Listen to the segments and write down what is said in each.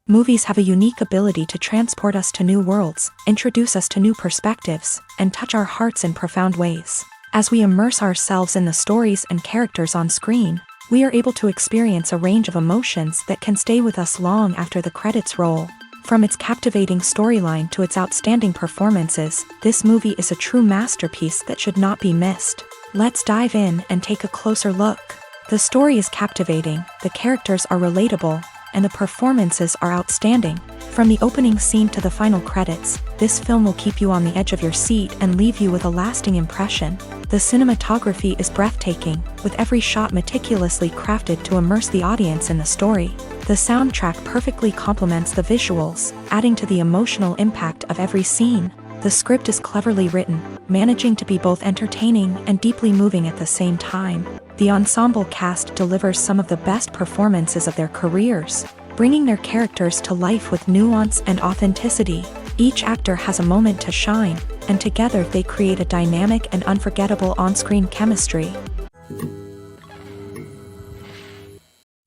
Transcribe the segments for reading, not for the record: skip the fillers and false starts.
Movies have a unique ability to transport us to new worlds, introduce us to new perspectives, and touch our hearts in profound ways. As we immerse ourselves in the stories and characters on screen, we are able to experience a range of emotions that can stay with us long after the credits roll. From its captivating storyline to its outstanding performances, this movie is a true masterpiece that should not be missed. Let's dive in and take a closer look. The story is captivating, the characters are relatable, and the performances are outstanding. From the opening scene to the final credits, this film will keep you on the edge of your seat and leave you with a lasting impression. The cinematography is breathtaking, with every shot meticulously crafted to immerse the audience in the story. The soundtrack perfectly complements the visuals, adding to the emotional impact of every scene. The script is cleverly written, managing to be both entertaining and deeply moving at the same time. The ensemble cast delivers some of the best performances of their careers, bringing their characters to life with nuance and authenticity. Each actor has a moment to shine, and together they create a dynamic and unforgettable on-screen chemistry.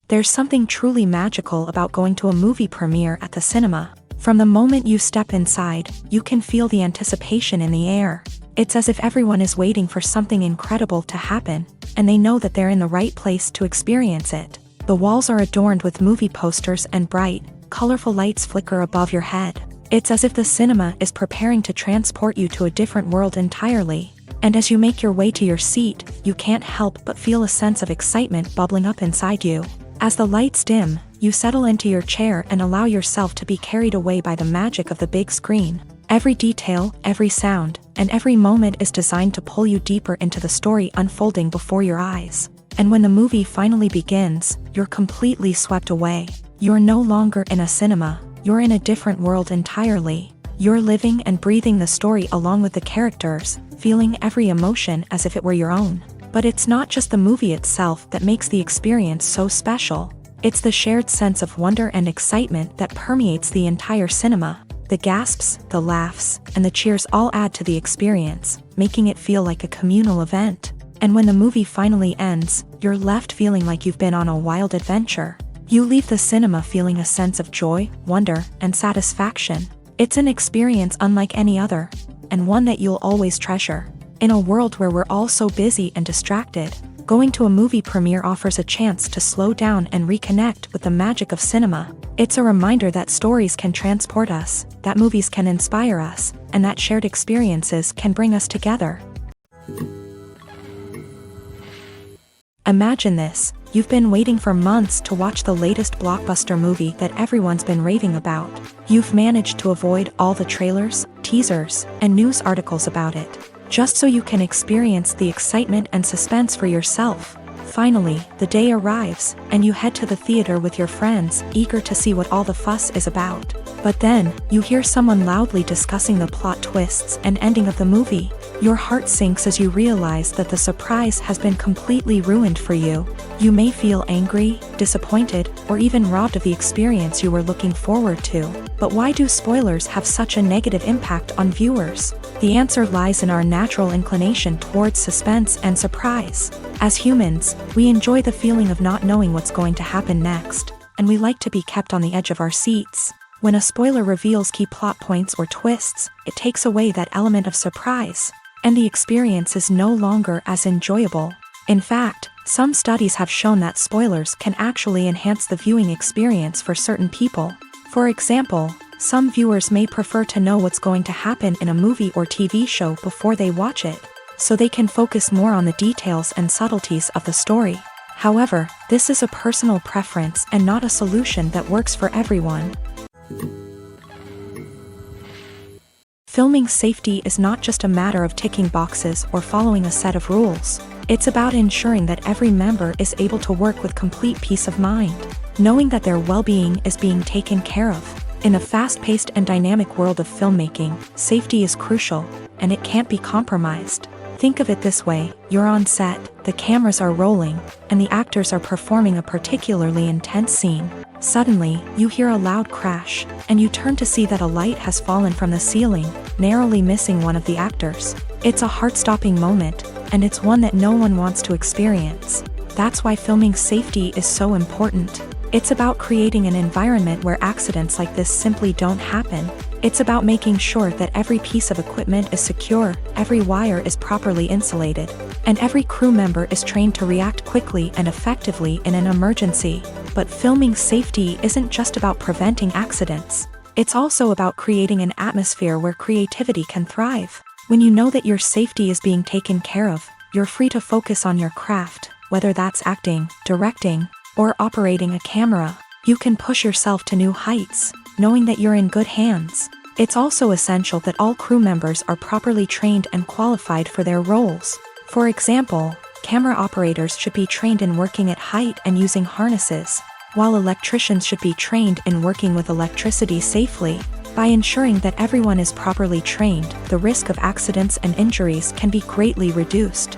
There's something truly magical about going to a movie premiere at the cinema. From the moment you step inside, you can feel the anticipation in the air. It's as if everyone is waiting for something incredible to happen, and they know that they're in the right place to experience it. The walls are adorned with movie posters and bright, colorful lights flicker above your head. It's as if the cinema is preparing to transport you to a different world entirely. And as you make your way to your seat, you can't help but feel a sense of excitement bubbling up inside you. As the lights dim, you settle into your chair and allow yourself to be carried away by the magic of the big screen. Every detail, every sound, and every moment is designed to pull you deeper into the story unfolding before your eyes. And when the movie finally begins, you're completely swept away. You're no longer in a cinema, you're in a different world entirely. You're living and breathing the story along with the characters, feeling every emotion as if it were your own. But it's not just the movie itself that makes the experience so special. It's the shared sense of wonder and excitement that permeates the entire cinema. The gasps, the laughs, and the cheers all add to the experience, making it feel like a communal event. And when the movie finally ends, you're left feeling like you've been on a wild adventure. You leave the cinema feeling a sense of joy, wonder, and satisfaction. It's an experience unlike any other, and one that you'll always treasure. In a world where we're all so busy and distracted, going to a movie premiere offers a chance to slow down and reconnect with the magic of cinema. It's a reminder that stories can transport us, that movies can inspire us, and that shared experiences can bring us together. Imagine this, you've been waiting for months to watch the latest blockbuster movie that everyone's been raving about. You've managed to avoid all the trailers, teasers, and news articles about it, just so you can experience the excitement and suspense for yourself. Finally, the day arrives, and you head to the theater with your friends, eager to see what all the fuss is about. But then, you hear someone loudly discussing the plot twists and ending of the movie. Your heart sinks as you realize that the surprise has been completely ruined for you. You may feel angry, disappointed, or even robbed of the experience you were looking forward to. But why do spoilers have such a negative impact on viewers? The answer lies in our natural inclination towards suspense and surprise. As humans, we enjoy the feeling of not knowing what's going to happen next, and we like to be kept on the edge of our seats. When a spoiler reveals key plot points or twists, it takes away that element of surprise, and the experience is no longer as enjoyable. In fact, some studies have shown that spoilers can actually enhance the viewing experience for certain people. For example, some viewers may prefer to know what's going to happen in a movie or TV show before they watch it, so they can focus more on the details and subtleties of the story. However, this is a personal preference and not a solution that works for everyone. Filming safety is not just a matter of ticking boxes or following a set of rules. It's about ensuring that every member is able to work with complete peace of mind, knowing that their well-being is being taken care of. In a fast-paced and dynamic world of filmmaking, safety is crucial, and it can't be compromised. Think of it this way: you're on set, the cameras are rolling, and the actors are performing a particularly intense scene. Suddenly, you hear a loud crash, and you turn to see that a light has fallen from the ceiling, narrowly missing one of the actors. It's a heart-stopping moment, and it's one that no one wants to experience. That's why filming safety is so important. It's about creating an environment where accidents like this simply don't happen. It's about making sure that every piece of equipment is secure, every wire is properly insulated, and every crew member is trained to react quickly and effectively in an emergency. But filming safety isn't just about preventing accidents. It's also about creating an atmosphere where creativity can thrive. When you know that your safety is being taken care of, you're free to focus on your craft, whether that's acting, directing, or operating a camera. You can push yourself to new heights, knowing that you're in good hands. It's also essential that all crew members are properly trained and qualified for their roles. For example, camera operators should be trained in working at height and using harnesses, while electricians should be trained in working with electricity safely. By ensuring that everyone is properly trained, the risk of accidents and injuries can be greatly reduced.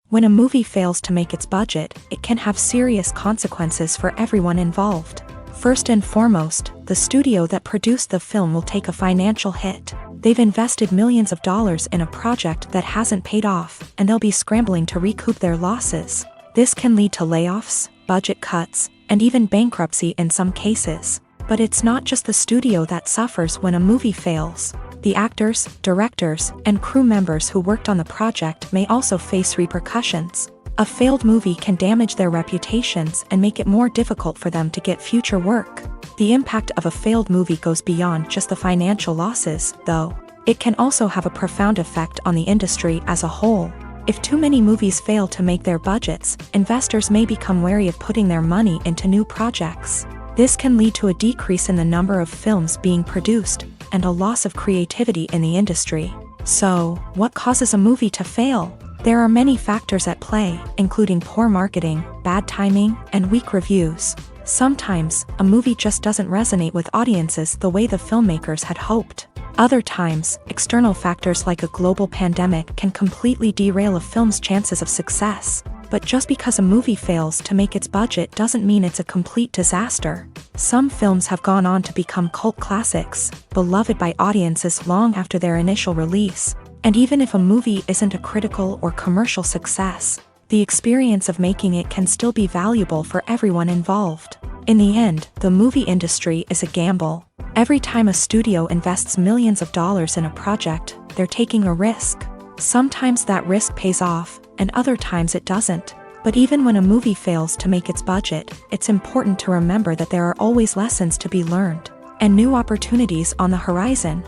When a movie fails to make its budget, it can have serious consequences for everyone involved. First and foremost, the studio that produced the film will take a financial hit. They've invested millions of dollars in a project that hasn't paid off, and they'll be scrambling to recoup their losses. This can lead to layoffs, budget cuts, and even bankruptcy in some cases. But it's not just the studio that suffers when a movie fails. The actors, directors, and crew members who worked on the project may also face repercussions. A failed movie can damage their reputations and make it more difficult for them to get future work. The impact of a failed movie goes beyond just the financial losses, though. It can also have a profound effect on the industry as a whole. If too many movies fail to make their budgets, investors may become wary of putting their money into new projects. This can lead to a decrease in the number of films being produced, and a loss of creativity in the industry. So, what causes a movie to fail? There are many factors at play, including poor marketing, bad timing, and weak reviews. Sometimes, a movie just doesn't resonate with audiences the way the filmmakers had hoped. Other times, external factors like a global pandemic can completely derail a film's chances of success. But just because a movie fails to make its budget doesn't mean it's a complete disaster. Some films have gone on to become cult classics, beloved by audiences long after their initial release. And even if a movie isn't a critical or commercial success, the experience of making it can still be valuable for everyone involved. In the end, the movie industry is a gamble. Every time a studio invests millions of dollars in a project, they're taking a risk. Sometimes that risk pays off, and other times it doesn't. But even when a movie fails to make its budget, it's important to remember that there are always lessons to be learned, and new opportunities on the horizon.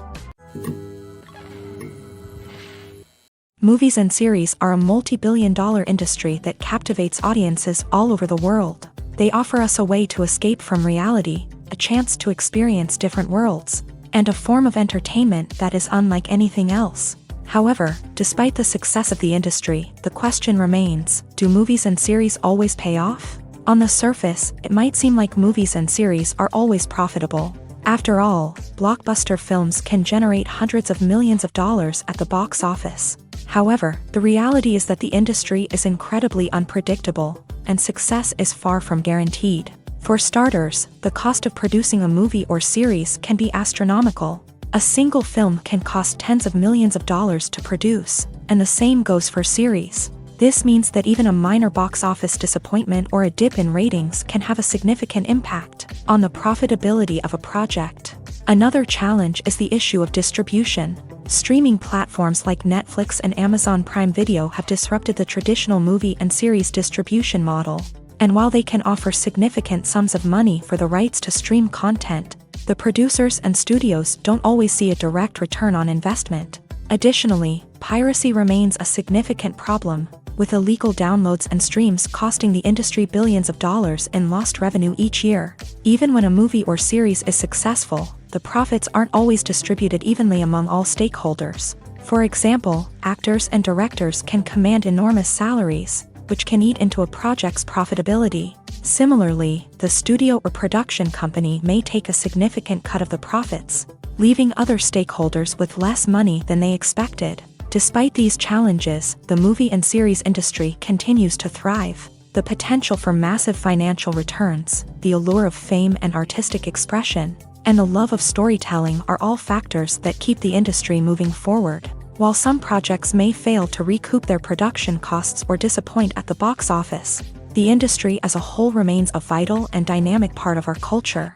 Movies and series are a multi-billion-dollar industry that captivates audiences all over the world. They offer us a way to escape from reality, a chance to experience different worlds, and a form of entertainment that is unlike anything else. However, despite the success of the industry, the question remains, do movies and series always pay off? On the surface, it might seem like movies and series are always profitable. After all, blockbuster films can generate hundreds of millions of dollars at the box office. However, the reality is that the industry is incredibly unpredictable, and success is far from guaranteed. For starters, the cost of producing a movie or series can be astronomical. A single film can cost tens of millions of dollars to produce, and the same goes for series. This means that even a minor box office disappointment or a dip in ratings can have a significant impact on the profitability of a project. Another challenge is the issue of distribution. Streaming platforms like Netflix and Amazon Prime Video have disrupted the traditional movie and series distribution model. And while they can offer significant sums of money for the rights to stream content, the producers and studios don't always see a direct return on investment. Additionally, piracy remains a significant problem, with illegal downloads and streams costing the industry billions of dollars in lost revenue each year. Even when a movie or series is successful, the profits aren't always distributed evenly among all stakeholders. For example, actors and directors can command enormous salaries, which can eat into a project's profitability. Similarly, the studio or production company may take a significant cut of the profits, leaving other stakeholders with less money than they expected. Despite these challenges, the movie and series industry continues to thrive. The potential for massive financial returns, the allure of fame and artistic expression, and the love of storytelling are all factors that keep the industry moving forward. While some projects may fail to recoup their production costs or disappoint at the box office, the industry as a whole remains a vital and dynamic part of our culture.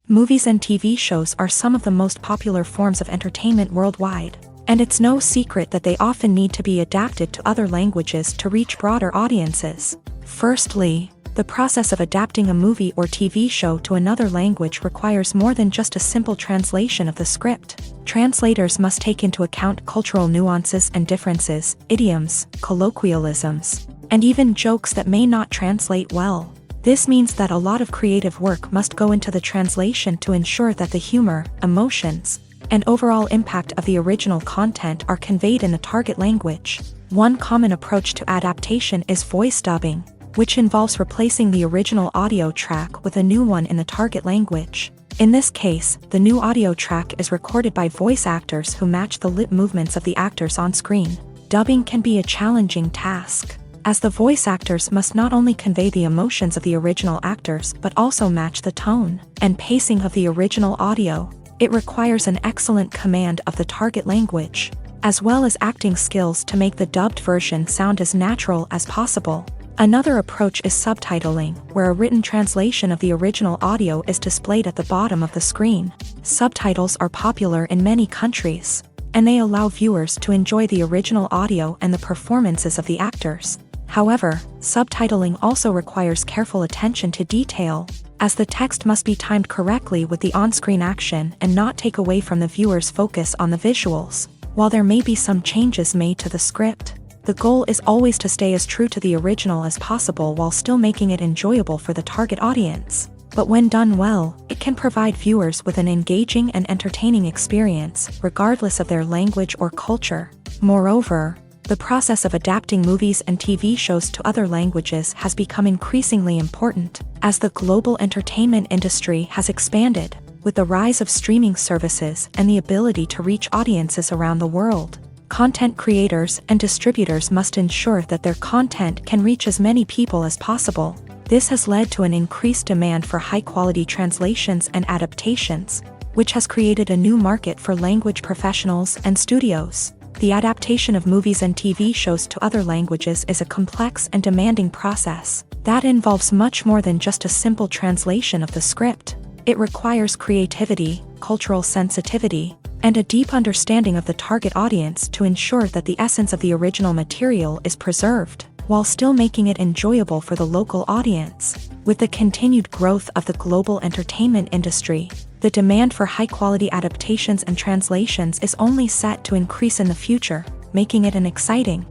Movies and TV shows are some of the most popular forms of entertainment worldwide, and it's no secret that they often need to be adapted to other languages to reach broader audiences. Firstly, the process of adapting a movie or TV show to another language requires more than just a simple translation of the script. Translators must take into account cultural nuances and differences, idioms, colloquialisms, and even jokes that may not translate well. This means that a lot of creative work must go into the translation to ensure that the humor, emotions, and overall impact of the original content are conveyed in the target language. One common approach to adaptation is voice dubbing, which involves replacing the original audio track with a new one in the target language. In this case, the new audio track is recorded by voice actors who match the lip movements of the actors on screen. Dubbing can be a challenging task, as the voice actors must not only convey the emotions of the original actors but also match the tone and pacing of the original audio. It requires an excellent command of the target language, as well as acting skills to make the dubbed version sound as natural as possible. Another approach is subtitling, where a written translation of the original audio is displayed at the bottom of the screen. Subtitles are popular in many countries, and they allow viewers to enjoy the original audio and the performances of the actors. However, subtitling also requires careful attention to detail, as the text must be timed correctly with the on-screen action and not take away from the viewer's focus on the visuals. While there may be some changes made to the script, the goal is always to stay as true to the original as possible while still making it enjoyable for the target audience. But when done well, it can provide viewers with an engaging and entertaining experience, regardless of their language or culture. Moreover, the process of adapting movies and TV shows to other languages has become increasingly important, as the global entertainment industry has expanded, with the rise of streaming services and the ability to reach audiences around the world. Content creators and distributors must ensure that their content can reach as many people as possible. This has led to an increased demand for high-quality translations and adaptations, which has created a new market for language professionals and studios. The adaptation of movies and TV shows to other languages is a complex and demanding process that involves much more than just a simple translation of the script. It requires creativity, cultural sensitivity, and a deep understanding of the target audience to ensure that the essence of the original material is preserved, while still making it enjoyable for the local audience. With the continued growth of the global entertainment industry, the demand for high-quality adaptations and translations is only set to increase in the future, making it an exciting.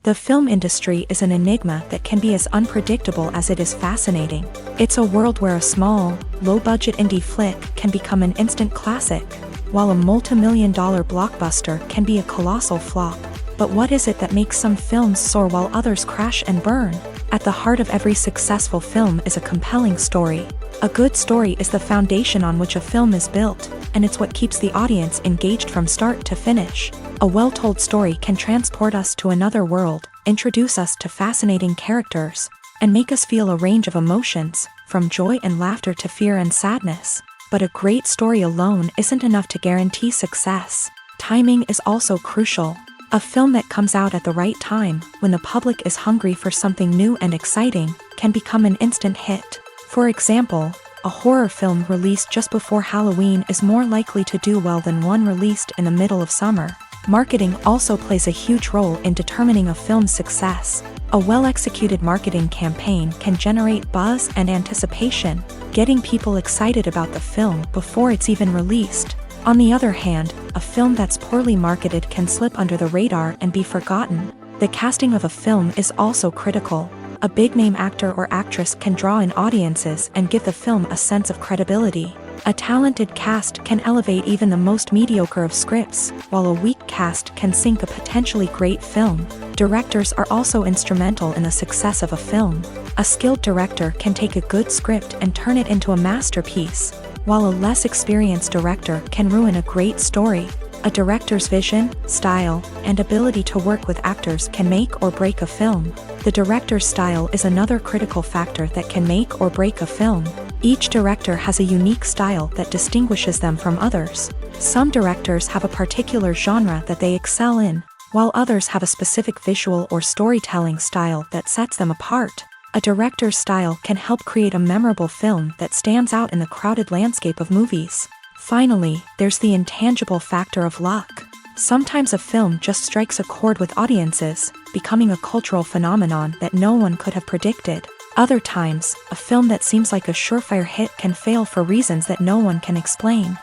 The film industry is an enigma that can be as unpredictable as it is fascinating. It's a world where a small, low-budget indie flick can become an instant classic, while a multi-million-dollar blockbuster can be a colossal flop. But what is it that makes some films soar while others crash and burn? At the heart of every successful film is a compelling story. A good story is the foundation on which a film is built, and it's what keeps the audience engaged from start to finish. A well-told story can transport us to another world, introduce us to fascinating characters, and make us feel a range of emotions, from joy and laughter to fear and sadness. But a great story alone isn't enough to guarantee success. Timing is also crucial. A film that comes out at the right time, when the public is hungry for something new and exciting, can become an instant hit. For example, a horror film released just before Halloween is more likely to do well than one released in the middle of summer. Marketing also plays a huge role in determining a film's success. A well-executed marketing campaign can generate buzz and anticipation, getting people excited about the film before it's even released. On the other hand, a film that's poorly marketed can slip under the radar and be forgotten. The casting of a film is also critical. A big-name actor or actress can draw in audiences and give the film a sense of credibility. A talented cast can elevate even the most mediocre of scripts, while a weak cast can sink a potentially great film. Directors are also instrumental in the success of a film. A skilled director can take a good script and turn it into a masterpiece, while a less experienced director can ruin a great story. A director's vision, style, and ability to work with actors can make or break a film. The director's style is another critical factor that can make or break a film. Each director has a unique style that distinguishes them from others. Some directors have a particular genre that they excel in, while others have a specific visual or storytelling style that sets them apart. A director's style can help create a memorable film that stands out in the crowded landscape of movies. Finally, there's the intangible factor of luck. Sometimes a film just strikes a chord with audiences, becoming a cultural phenomenon that no one could have predicted. Other times, a film that seems like a surefire hit can fail for reasons that no one can explain.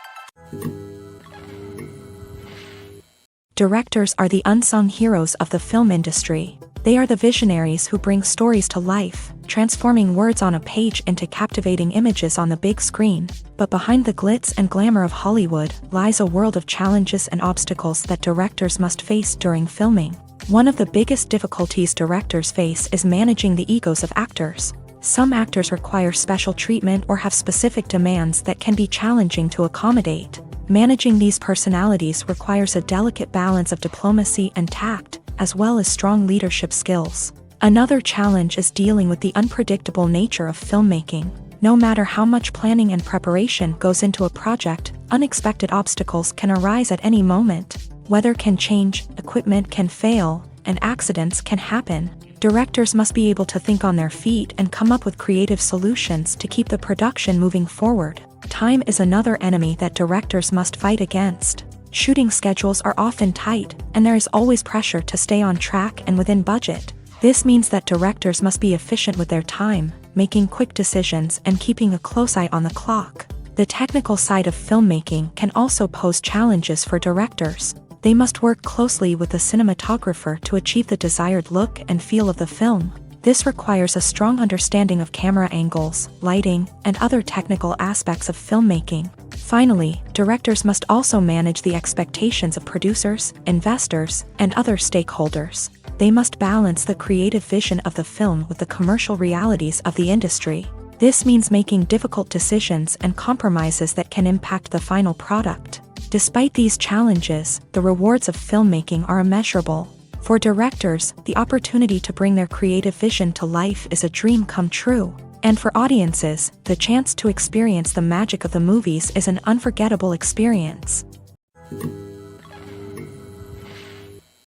Directors are the unsung heroes of the film industry. They are the visionaries who bring stories to life, transforming words on a page into captivating images on the big screen. But behind the glitz and glamour of Hollywood lies a world of challenges and obstacles that directors must face during filming. One of the biggest difficulties directors face is managing the egos of actors. Some actors require special treatment or have specific demands that can be challenging to accommodate. Managing these personalities requires a delicate balance of diplomacy and tact, as well as strong leadership skills. Another challenge is dealing with the unpredictable nature of filmmaking. No matter how much planning and preparation goes into a project, unexpected obstacles can arise at any moment. Weather can change, equipment can fail, and accidents can happen. Directors must be able to think on their feet and come up with creative solutions to keep the production moving forward. Time is another enemy that directors must fight against. Shooting schedules are often tight, and there is always pressure to stay on track and within budget. This means that directors must be efficient with their time, making quick decisions and keeping a close eye on the clock. The technical side of filmmaking can also pose challenges for directors. They must work closely with the cinematographer to achieve the desired look and feel of the film. This requires a strong understanding of camera angles, lighting, and other technical aspects of filmmaking. Finally, directors must also manage the expectations of producers, investors, and other stakeholders. They must balance the creative vision of the film with the commercial realities of the industry. This means making difficult decisions and compromises that can impact the final product. Despite these challenges, the rewards of filmmaking are immeasurable. For directors, the opportunity to bring their creative vision to life is a dream come true. And for audiences, the chance to experience the magic of the movies is an unforgettable experience.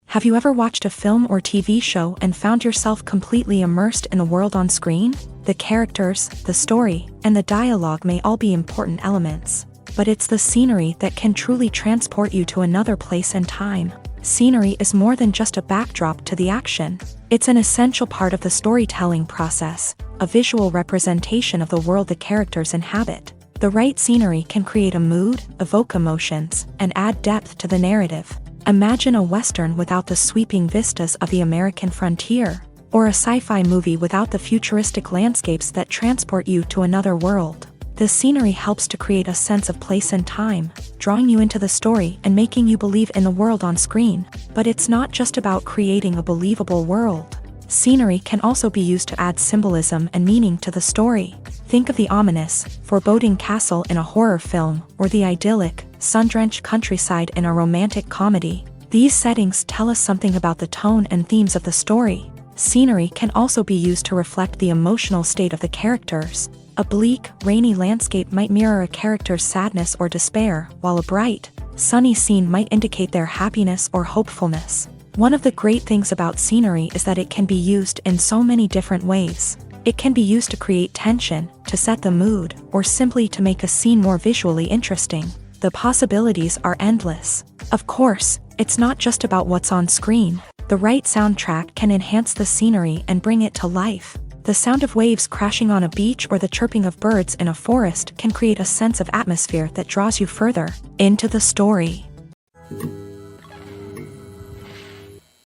Have you ever watched a film or TV show and found yourself completely immersed in the world on screen? The characters, the story, and the dialogue may all be important elements, but it's the scenery that can truly transport you to another place and time. Scenery is more than just a backdrop to the action. It's an essential part of the storytelling process, a visual representation of the world the characters inhabit. The right scenery can create a mood, evoke emotions, and add depth to the narrative. Imagine a Western without the sweeping vistas of the American frontier, or a sci-fi movie without the futuristic landscapes that transport you to another world. The scenery helps to create a sense of place and time, drawing you into the story and making you believe in the world on screen. But it's not just about creating a believable world. Scenery can also be used to add symbolism and meaning to the story. Think of the ominous, foreboding castle in a horror film, or the idyllic, sun-drenched countryside in a romantic comedy. These settings tell us something about the tone and themes of the story. Scenery can also be used to reflect the emotional state of the characters. A bleak, rainy landscape might mirror a character's sadness or despair, while a bright, sunny scene might indicate their happiness or hopefulness. One of the great things about scenery is that it can be used in so many different ways. It can be used to create tension, to set the mood, or simply to make a scene more visually interesting. The possibilities are endless. Of course, It's not just about what's on screen. The right soundtrack can enhance the scenery and bring it to life. The sound of waves crashing on a beach or the chirping of birds in a forest can create a sense of atmosphere that draws you further into the story.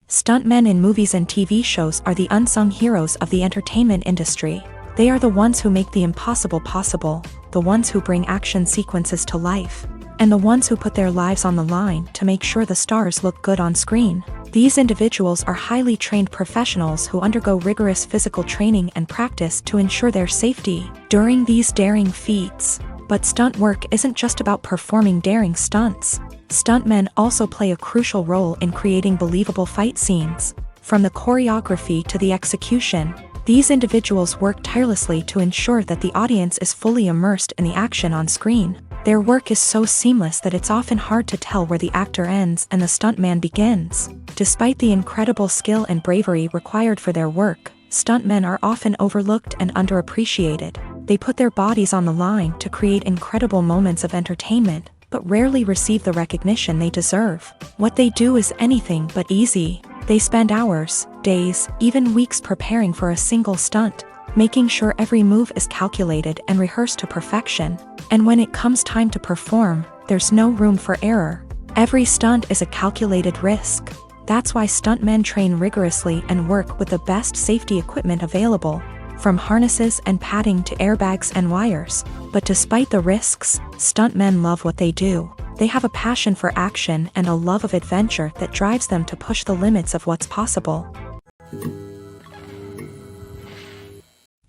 Stuntmen in movies and TV shows are the unsung heroes of the entertainment industry. They are the ones who make the impossible possible, the ones who bring action sequences to life, and the ones who put their lives on the line to make sure the stars look good on screen. These individuals are highly trained professionals who undergo rigorous physical training and practice to ensure their safety during these daring feats. But stunt work isn't just about performing daring stunts. Stuntmen also play a crucial role in creating believable fight scenes. From the choreography to the execution, these individuals work tirelessly to ensure that the audience is fully immersed in the action on screen. Their work is so seamless that it's often hard to tell where the actor ends and the stuntman begins. Despite the incredible skill and bravery required for their work, stuntmen are often overlooked and underappreciated. They put their bodies on the line to create incredible moments of entertainment, but rarely receive the recognition they deserve. What they do is anything but easy. They spend hours, days, even weeks preparing for a single stunt, making sure every move is calculated and rehearsed to perfection. And when it comes time to perform, there's no room for error. Every stunt is a calculated risk. That's why stuntmen train rigorously and work with the best safety equipment available, from harnesses and padding to airbags and wires. But despite the risks, stuntmen love what they do. They have a passion for action and a love of adventure that drives them to push the limits of what's possible.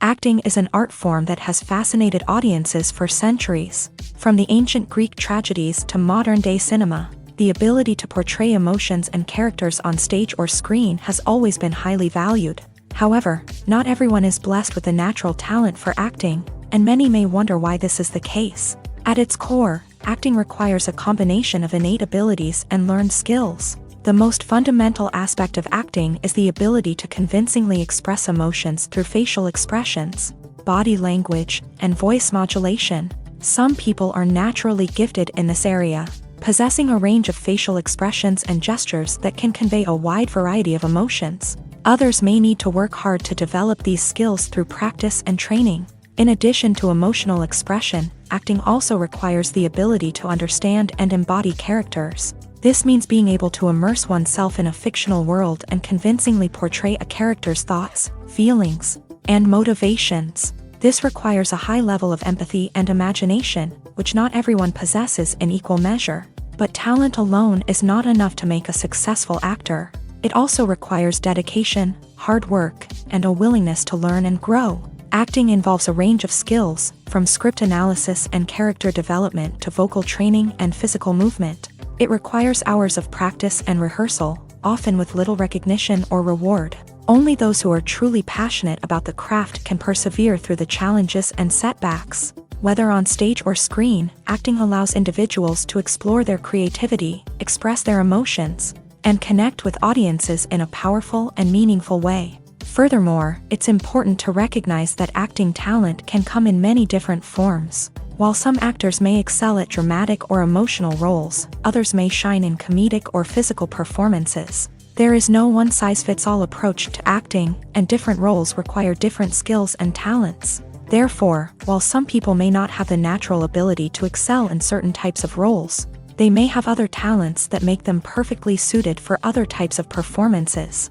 Acting is an art form that has fascinated audiences for centuries. From the ancient Greek tragedies to modern-day cinema, the ability to portray emotions and characters on stage or screen has always been highly valued. However, not everyone is blessed with a natural talent for acting, and many may wonder why this is the case. At its core, acting requires a combination of innate abilities and learned skills. The most fundamental aspect of acting is the ability to convincingly express emotions through facial expressions, body language, and voice modulation. Some people are naturally gifted in this area, possessing a range of facial expressions and gestures that can convey a wide variety of emotions. Others may need to work hard to develop these skills through practice and training. In addition to emotional expression, acting also requires the ability to understand and embody characters. This means being able to immerse oneself in a fictional world and convincingly portray a character's thoughts, feelings, and motivations. This requires a high level of empathy and imagination, which not everyone possesses in equal measure. But talent alone is not enough to make a successful actor. It also requires dedication, hard work, and a willingness to learn and grow. Acting involves a range of skills, from script analysis and character development to vocal training and physical movement. It requires hours of practice and rehearsal, often with little recognition or reward. Only those who are truly passionate about the craft can persevere through the challenges and setbacks. Whether on stage or screen, acting allows individuals to explore their creativity, express their emotions, and connect with audiences in a powerful and meaningful way. Furthermore, it's important to recognize that acting talent can come in many different forms. While some actors may excel at dramatic or emotional roles, others may shine in comedic or physical performances. There is no one-size-fits-all approach to acting, and different roles require different skills and talents. Therefore, while some people may not have the natural ability to excel in certain types of roles, they may have other talents that make them perfectly suited for other types of performances.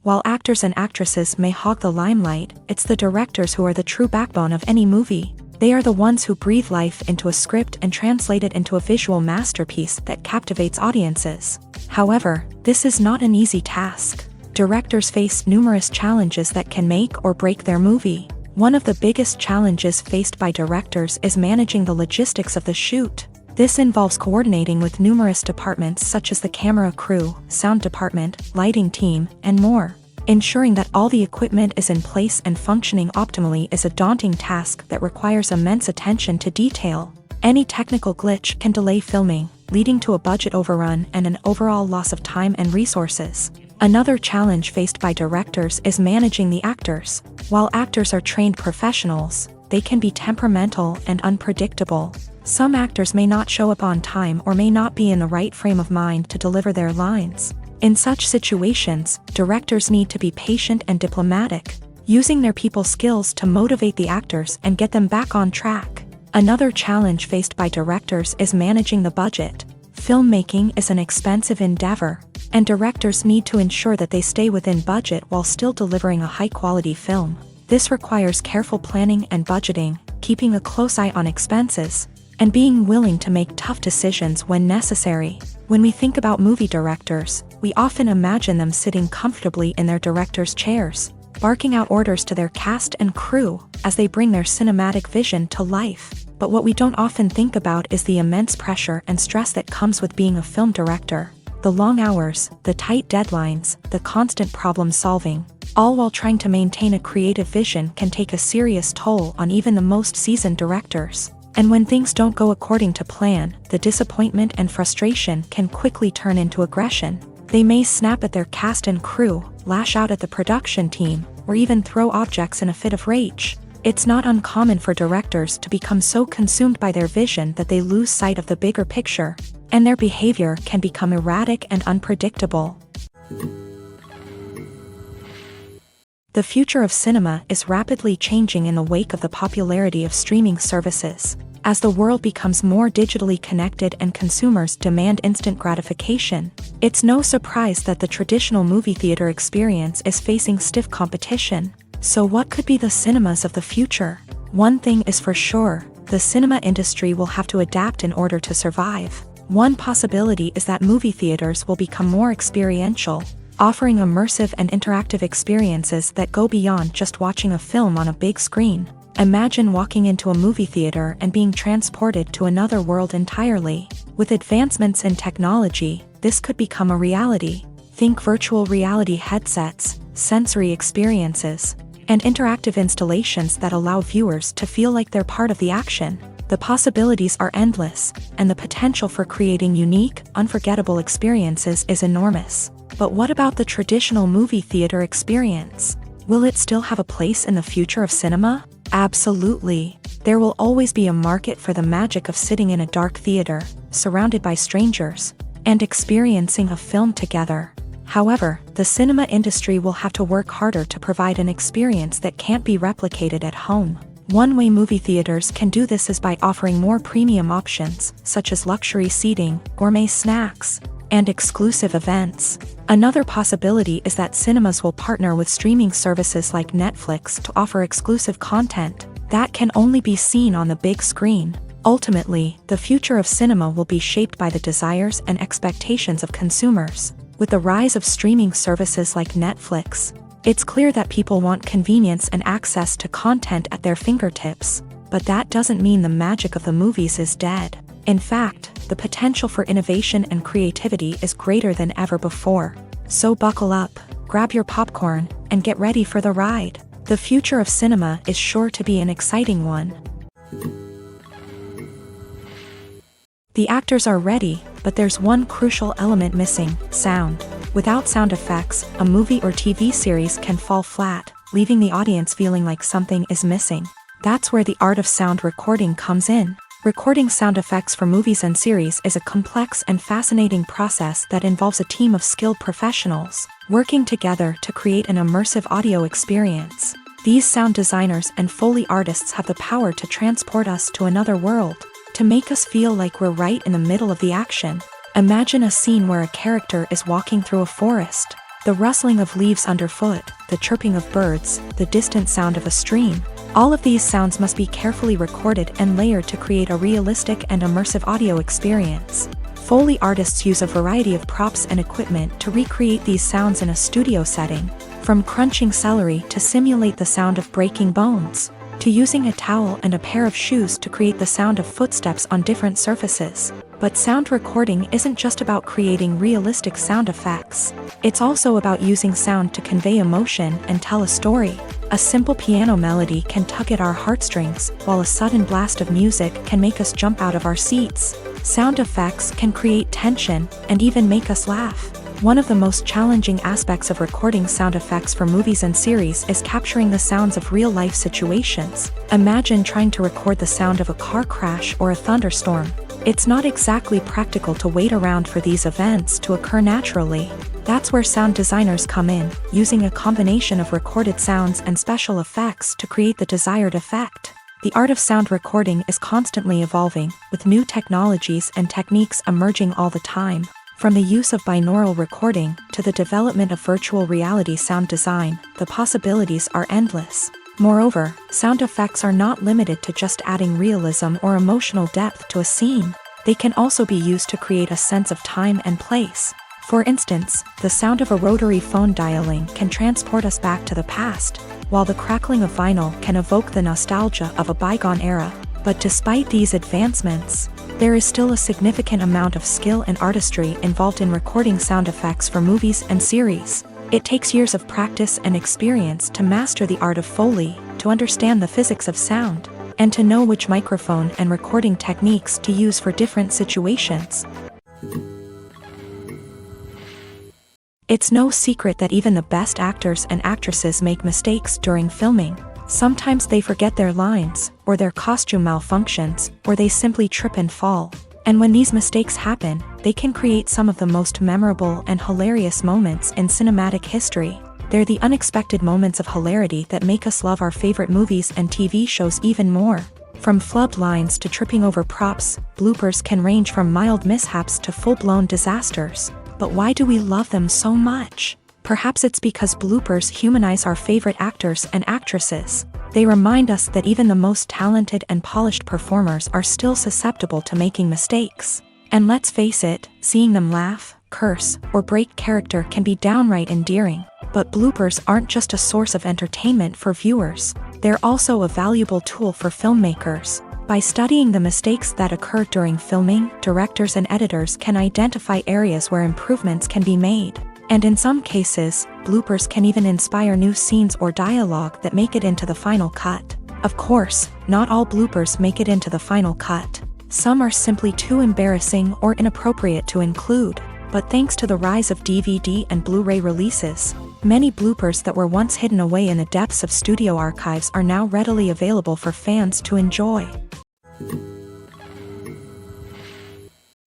While actors and actresses may hog the limelight, it's the directors who are the true backbone of any movie. They are the ones who breathe life into a script and translate it into a visual masterpiece that captivates audiences. However, this is not an easy task. Directors face numerous challenges that can make or break their movie. One of the biggest challenges faced by directors is managing the logistics of the shoot. This involves coordinating with numerous departments such as the camera crew, sound department, lighting team, and more. Ensuring that all the equipment is in place and functioning optimally is a daunting task that requires immense attention to detail. Any technical glitch can delay filming, leading to a budget overrun and an overall loss of time and resources. Another challenge faced by directors is managing the actors. While actors are trained professionals, they can be temperamental and unpredictable. Some actors may not show up on time or may not be in the right frame of mind to deliver their lines. In such situations, directors need to be patient and diplomatic, using their people skills to motivate the actors and get them back on track. Another challenge faced by directors is managing the budget. Filmmaking is an expensive endeavor, and directors need to ensure that they stay within budget while still delivering a high-quality film. This requires careful planning and budgeting, keeping a close eye on expenses, and being willing to make tough decisions when necessary. When we think about movie directors, we often imagine them sitting comfortably in their director's chairs, barking out orders to their cast and crew as they bring their cinematic vision to life. But what we don't often think about is the immense pressure and stress that comes with being a film director. The long hours, the tight deadlines, the constant problem solving, all while trying to maintain a creative vision can take a serious toll on even the most seasoned directors. And when things don't go according to plan, the disappointment and frustration can quickly turn into aggression. They may snap at their cast and crew, lash out at the production team, or even throw objects in a fit of rage. It's not uncommon for directors to become so consumed by their vision that they lose sight of the bigger picture, and their behavior can become erratic and unpredictable. The future of cinema is rapidly changing in the wake of the popularity of streaming services. As the world becomes more digitally connected and consumers demand instant gratification, it's no surprise that the traditional movie theater experience is facing stiff competition. So what could be the cinemas of the future? One thing is for sure, the cinema industry will have to adapt in order to survive. One possibility is that movie theaters will become more experiential, offering immersive and interactive experiences that go beyond just watching a film on a big screen. Imagine walking into a movie theater and being transported to another world entirely. With advancements in technology, this could become a reality. Think virtual reality headsets, sensory experiences, and interactive installations that allow viewers to feel like they're part of the action. The possibilities are endless, and the potential for creating unique, unforgettable experiences is enormous. But what about the traditional movie theater experience? Will it still have a place in the future of cinema? Absolutely. There will always be a market for the magic of sitting in a dark theater, surrounded by strangers, and experiencing a film together. However, the cinema industry will have to work harder to provide an experience that can't be replicated at home. One way movie theaters can do this is by offering more premium options, such as luxury seating, gourmet snacks, and exclusive events. Another possibility is that cinemas will partner with streaming services like Netflix to offer exclusive content that can only be seen on the big screen. Ultimately, the future of cinema will be shaped by the desires and expectations of consumers. With the rise of streaming services like Netflix, it's clear that people want convenience and access to content at their fingertips. But that doesn't mean the magic of the movies is dead. In fact, the potential for innovation and creativity is greater than ever before. So buckle up, grab your popcorn, and get ready for the ride. The future of cinema is sure to be an exciting one. The actors are ready, but there's one crucial element missing: sound. Without sound effects, a movie or TV series can fall flat, leaving the audience feeling like something is missing. That's where the art of sound recording comes in. Recording sound effects for movies and series is a complex and fascinating process that involves a team of skilled professionals working together to create an immersive audio experience. These sound designers and Foley artists have the power to transport us to another world, to make us feel like we're right in the middle of the action. Imagine a scene where a character is walking through a forest. The rustling of leaves underfoot, the chirping of birds, the distant sound of a stream. All of these sounds must be carefully recorded and layered to create a realistic and immersive audio experience. Foley artists use a variety of props and equipment to recreate these sounds in a studio setting, from crunching celery to simulate the sound of breaking bones, to using a towel and a pair of shoes to create the sound of footsteps on different surfaces. But sound recording isn't just about creating realistic sound effects. It's also about using sound to convey emotion and tell a story. A simple piano melody can tug at our heartstrings, while a sudden blast of music can make us jump out of our seats. Sound effects can create tension and even make us laugh. One of the most challenging aspects of recording sound effects for movies and series is capturing the sounds of real-life situations. Imagine trying to record the sound of a car crash or a thunderstorm. It's not exactly practical to wait around for these events to occur naturally. That's where sound designers come in, using a combination of recorded sounds and special effects to create the desired effect. The art of sound recording is constantly evolving, with new technologies and techniques emerging all the time. From the use of binaural recording to the development of virtual reality sound design, the possibilities are endless. Moreover, sound effects are not limited to just adding realism or emotional depth to a scene. They can also be used to create a sense of time and place. For instance, the sound of a rotary phone dialing can transport us back to the past, while the crackling of vinyl can evoke the nostalgia of a bygone era. But despite these advancements, there is still a significant amount of skill and artistry involved in recording sound effects for movies and series. It takes years of practice and experience to master the art of Foley, to understand the physics of sound, and to know which microphone and recording techniques to use for different situations. It's no secret that even the best actors and actresses make mistakes during filming. Sometimes they forget their lines, or their costume malfunctions, or they simply trip and fall. And when these mistakes happen, they can create some of the most memorable and hilarious moments in cinematic history. They're the unexpected moments of hilarity that make us love our favorite movies and TV shows even more. From flubbed lines to tripping over props, bloopers can range from mild mishaps to full-blown disasters. But why do we love them so much? Perhaps it's because bloopers humanize our favorite actors and actresses. They remind us that even the most talented and polished performers are still susceptible to making mistakes. And let's face it, seeing them laugh, curse, or break character can be downright endearing. But bloopers aren't just a source of entertainment for viewers. They're also a valuable tool for filmmakers. By studying the mistakes that occur during filming, directors and editors can identify areas where improvements can be made. And in some cases, bloopers can even inspire new scenes or dialogue that make it into the final cut. Of course, not all bloopers make it into the final cut. Some are simply too embarrassing or inappropriate to include. But thanks to the rise of DVD and Blu-ray releases, many bloopers that were once hidden away in the depths of studio archives are now readily available for fans to enjoy.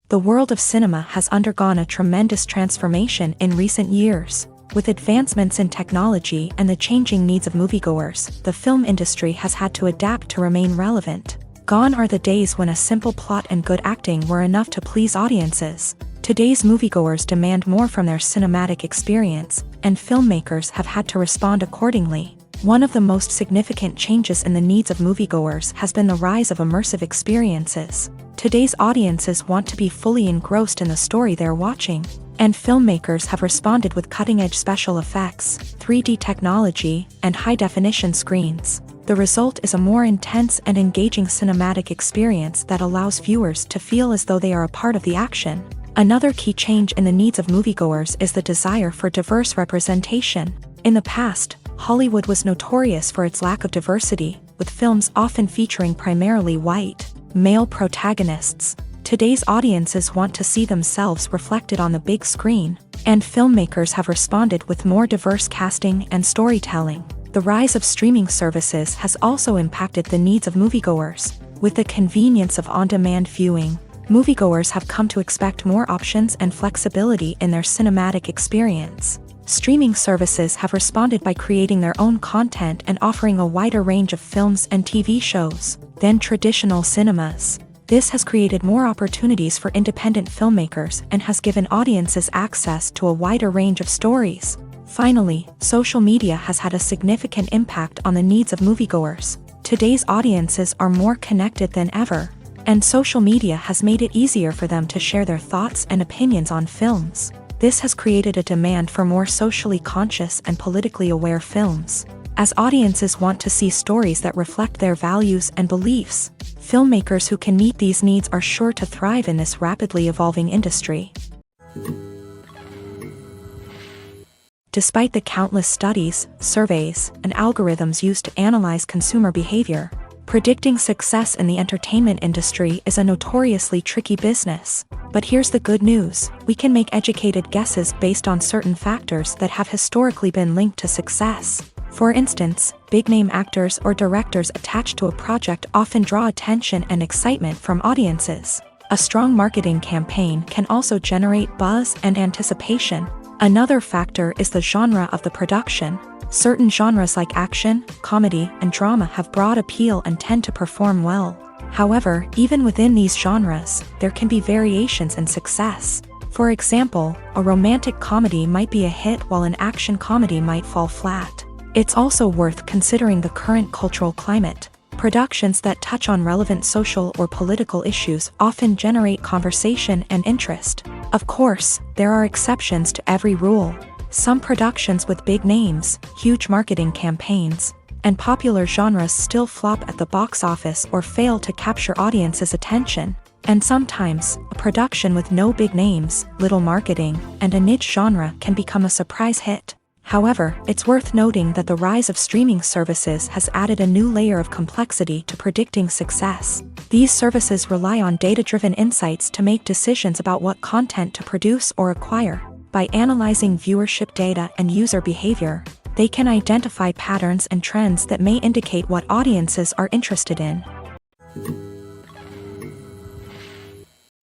The world of cinema has undergone a tremendous transformation in recent years. With advancements in technology and the changing needs of moviegoers, the film industry has had to adapt to remain relevant. Gone are the days when a simple plot and good acting were enough to please audiences. Today's moviegoers demand more from their cinematic experience, and filmmakers have had to respond accordingly. One of the most significant changes in the needs of moviegoers has been the rise of immersive experiences. Today's audiences want to be fully engrossed in the story they're watching, and filmmakers have responded with cutting-edge special effects, 3D technology, and high-definition screens. The result is a more intense and engaging cinematic experience that allows viewers to feel as though they are a part of the action. Another key change in the needs of moviegoers is the desire for diverse representation. In the past, Hollywood was notorious for its lack of diversity, with films often featuring primarily white, male protagonists. Today's audiences want to see themselves reflected on the big screen, and filmmakers have responded with more diverse casting and storytelling. The rise of streaming services has also impacted the needs of moviegoers. With the convenience of on-demand viewing, moviegoers have come to expect more options and flexibility in their cinematic experience. Streaming services have responded by creating their own content and offering a wider range of films and TV shows than traditional cinemas. This has created more opportunities for independent filmmakers and has given audiences access to a wider range of stories. Finally, social media has had a significant impact on the needs of moviegoers. Today's audiences are more connected than ever, and social media has made it easier for them to share their thoughts and opinions on films. This has created a demand for more socially conscious and politically aware films. As audiences want to see stories that reflect their values and beliefs, filmmakers who can meet these needs are sure to thrive in this rapidly evolving industry. Despite the countless studies, surveys, and algorithms used to analyze consumer behavior, Predicting success in the entertainment industry is a notoriously tricky business. But here's the good news: we can make educated guesses based on certain factors that have historically been linked to success. For instance, big-name actors or directors attached to a project often draw attention and excitement from audiences. A strong marketing campaign can also generate buzz and anticipation. Another factor is the genre of the production. Certain genres like action, comedy, and drama have broad appeal and tend to perform well. However, even within these genres, there can be variations in success. For example, a romantic comedy might be a hit while an action comedy might fall flat. It's also worth considering the current cultural climate. Productions that touch on relevant social or political issues often generate conversation and interest. Of course, there are exceptions to every rule. Some productions with big names, huge marketing campaigns, and popular genres still flop at the box office or fail to capture audiences' attention. And sometimes, a production with no big names, little marketing, and a niche genre can become a surprise hit. However, it's worth noting that the rise of streaming services has added a new layer of complexity to predicting success. These services rely on data-driven insights to make decisions about what content to produce or acquire. By analyzing viewership data and user behavior, they can identify patterns and trends that may indicate what audiences are interested in.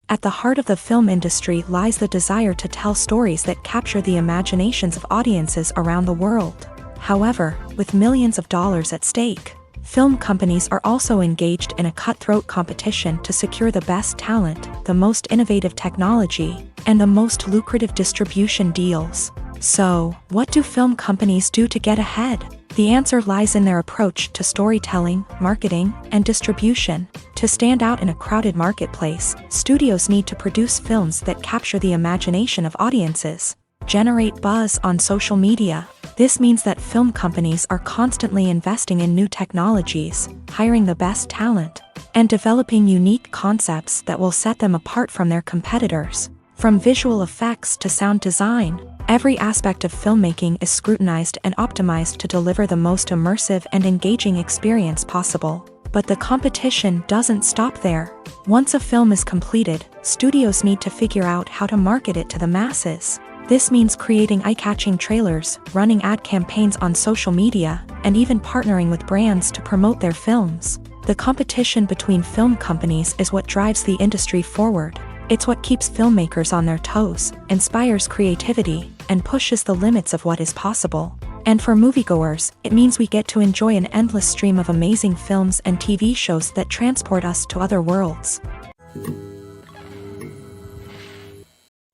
At the heart of the film industry lies the desire to tell stories that capture the imaginations of audiences around the world. However, with millions of dollars at stake, film companies are also engaged in a cutthroat competition to secure the best talent, the most innovative technology, and the most lucrative distribution deals. So, what do film companies do to get ahead? The answer lies in their approach to storytelling, marketing, and distribution. To stand out in a crowded marketplace, studios need to produce films that capture the imagination of audiences, generate buzz on social media. This means that film companies are constantly investing in new technologies, hiring the best talent, and developing unique concepts that will set them apart from their competitors. From visual effects to sound design, every aspect of filmmaking is scrutinized and optimized to deliver the most immersive and engaging experience possible. But the competition doesn't stop there. Once a film is completed, studios need to figure out how to market it to the masses. This means creating eye-catching trailers, running ad campaigns on social media, and even partnering with brands to promote their films. The competition between film companies is what drives the industry forward. It's what keeps filmmakers on their toes, inspires creativity, and pushes the limits of what is possible. And for moviegoers, it means we get to enjoy an endless stream of amazing films and TV shows that transport us to other worlds.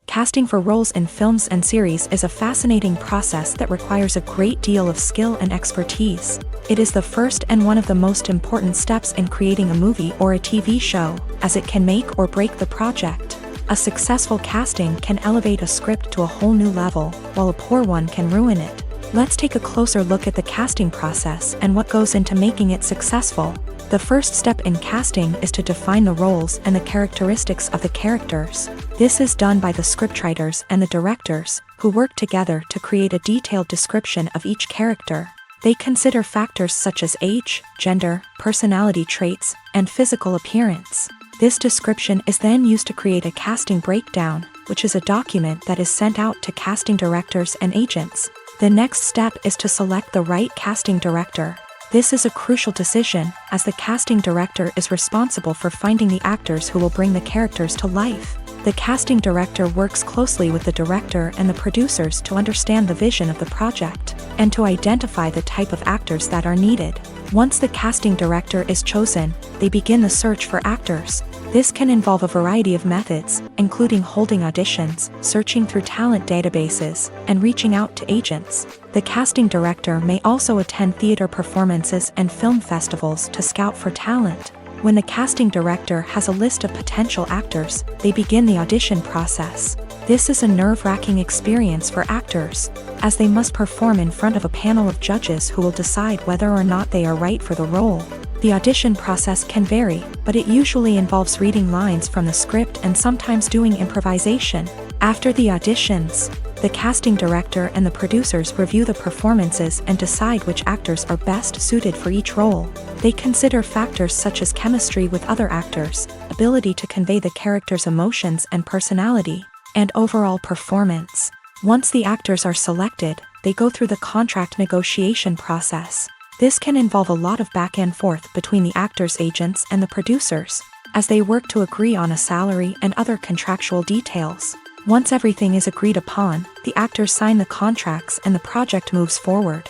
Casting for roles in films and series is a fascinating process that requires a great deal of skill and expertise. It is the first and one of the most important steps in creating a movie or a TV show, as it can make or break the project. A successful casting can elevate a script to a whole new level, while a poor one can ruin it. Let's take a closer look at the casting process and what goes into making it successful. The first step in casting is to define the roles and the characteristics of the characters. This is done by the scriptwriters and the directors, who work together to create a detailed description of each character. They consider factors such as age, gender, personality traits, and physical appearance. This description is then used to create a casting breakdown, which is a document that is sent out to casting directors and agents. The next step is to select the right casting director. This is a crucial decision, as the casting director is responsible for finding the actors who will bring the characters to life. The casting director works closely with the director and the producers to understand the vision of the project, and to identify the type of actors that are needed. Once the casting director is chosen, they begin the search for actors. This can involve a variety of methods, including holding auditions, searching through talent databases, and reaching out to agents. The casting director may also attend theater performances and film festivals to scout for talent. When the casting director has a list of potential actors, they begin the audition process. This is a nerve-wracking experience for actors, as they must perform in front of a panel of judges who will decide whether or not they are right for the role. The audition process can vary, but it usually involves reading lines from the script and sometimes doing improvisation. After the auditions, The casting director and the producers review the performances and decide which actors are best suited for each role. They consider factors such as chemistry with other actors, ability to convey the character's emotions and personality, and overall performance. Once the actors are selected, they go through the contract negotiation process. This can involve a lot of back and forth between the actors' agents and the producers, as they work to agree on a salary and other contractual details. Once everything is agreed upon, the actors sign the contracts and the project moves forward.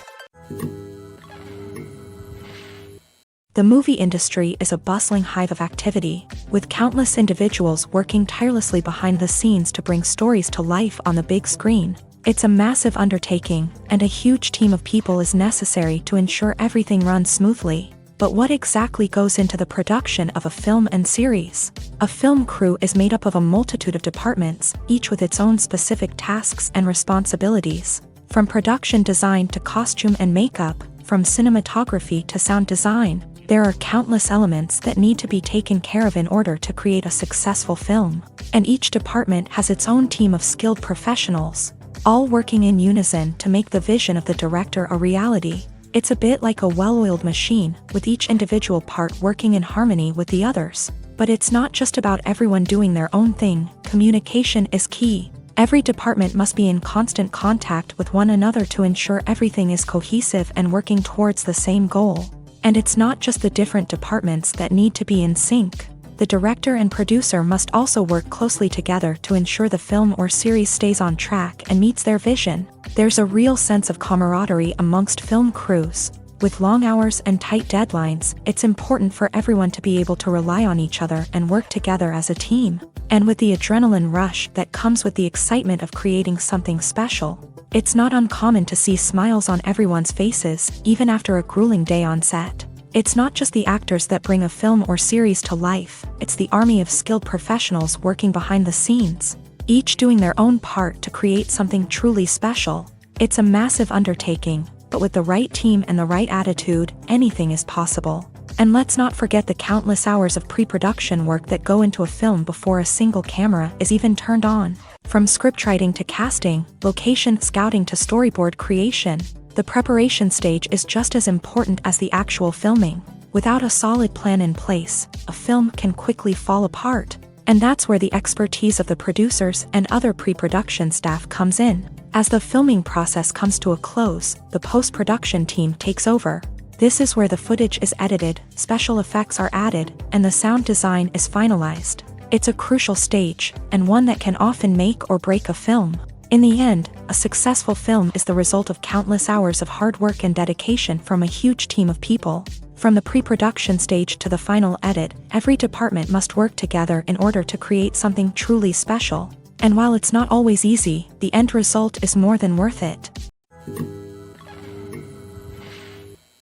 The movie industry is a bustling hive of activity, with countless individuals working tirelessly behind the scenes to bring stories to life on the big screen. It's a massive undertaking, and a huge team of people is necessary to ensure everything runs smoothly. But what exactly goes into the production of a film and series? A film crew is made up of a multitude of departments, each with its own specific tasks and responsibilities. From production design to costume and makeup, from cinematography to sound design, there are countless elements that need to be taken care of in order to create a successful film. And each department has its own team of skilled professionals, all working in unison to make the vision of the director a reality. It's a bit like a well-oiled machine, with each individual part working in harmony with the others. But it's not just about everyone doing their own thing. Communication is key. Every department must be in constant contact with one another to ensure everything is cohesive and working towards the same goal. And it's not just the different departments that need to be in sync. The director and producer must also work closely together to ensure the film or series stays on track and meets their vision. There's a real sense of camaraderie amongst film crews. With long hours and tight deadlines, it's important for everyone to be able to rely on each other and work together as a team. And with the adrenaline rush that comes with the excitement of creating something special, it's not uncommon to see smiles on everyone's faces, even after a grueling day on set. It's not just the actors that bring a film or series to life, it's the army of skilled professionals working behind the scenes, each doing their own part to create something truly special. It's a massive undertaking, but with the right team and the right attitude, anything is possible. And let's not forget the countless hours of pre-production work that go into a film before a single camera is even turned on. From scriptwriting to casting, location scouting to storyboard creation, the preparation stage is just as important as the actual filming. Without a solid plan in place, a film can quickly fall apart. And that's where the expertise of the producers and other pre-production staff comes in. As the filming process comes to a close, the post-production team takes over. This is where the footage is edited, special effects are added, and the sound design is finalized. It's a crucial stage, and one that can often make or break a film. In the end, a successful film is the result of countless hours of hard work and dedication from a huge team of people. From the pre-production stage to the final edit, every department must work together in order to create something truly special. And while it's not always easy, the end result is more than worth it.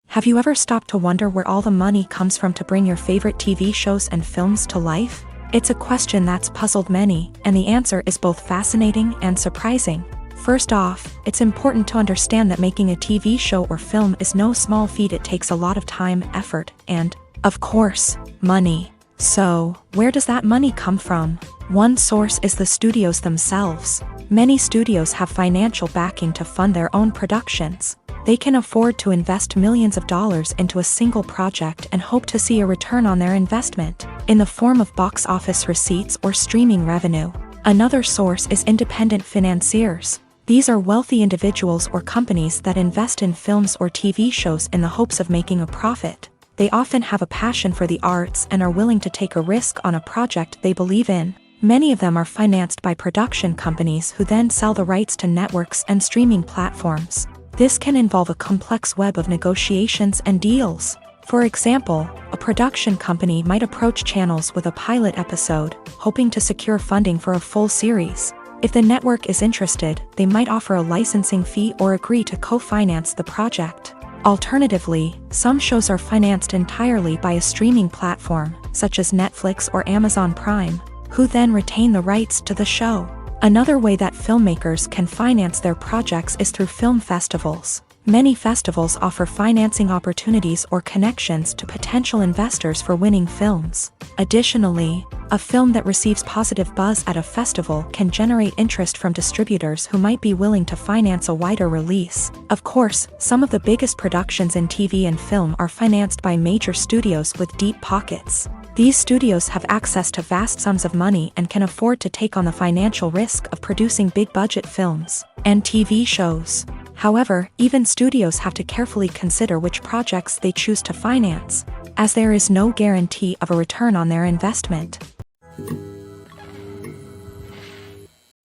Have you ever stopped to wonder where all the money comes from to bring your favorite TV shows and films to life? It's a question that's puzzled many, and the answer is both fascinating and surprising. First off, it's important to understand that making a TV show or film is no small feat. It takes a lot of time, effort, and, of course, money. So, where does that money come from? One source is the studios themselves. Many studios have financial backing to fund their own productions. They can afford to invest millions of dollars into a single project and hope to see a return on their investment, in the form of box office receipts or streaming revenue. Another source is independent financiers. These are wealthy individuals or companies that invest in films or TV shows in the hopes of making a profit. They often have a passion for the arts and are willing to take a risk on a project they believe in. Many of them are financed by production companies who then sell the rights to networks and streaming platforms. This can involve a complex web of negotiations and deals. For example, a production company might approach channels with a pilot episode, hoping to secure funding for a full series. If the network is interested, they might offer a licensing fee or agree to co-finance the project. Alternatively, some shows are financed entirely by a streaming platform, such as Netflix or Amazon Prime, who then retain the rights to the show. Another way that filmmakers can finance their projects is through film festivals. Many festivals offer financing opportunities or connections to potential investors for winning films. Additionally, a film that receives positive buzz at a festival can generate interest from distributors who might be willing to finance a wider release. Of course, some of the biggest productions in TV and film are financed by major studios with deep pockets. These studios have access to vast sums of money and can afford to take on the financial risk of producing big-budget films and TV shows. However, even studios have to carefully consider which projects they choose to finance, as there is no guarantee of a return on their investment.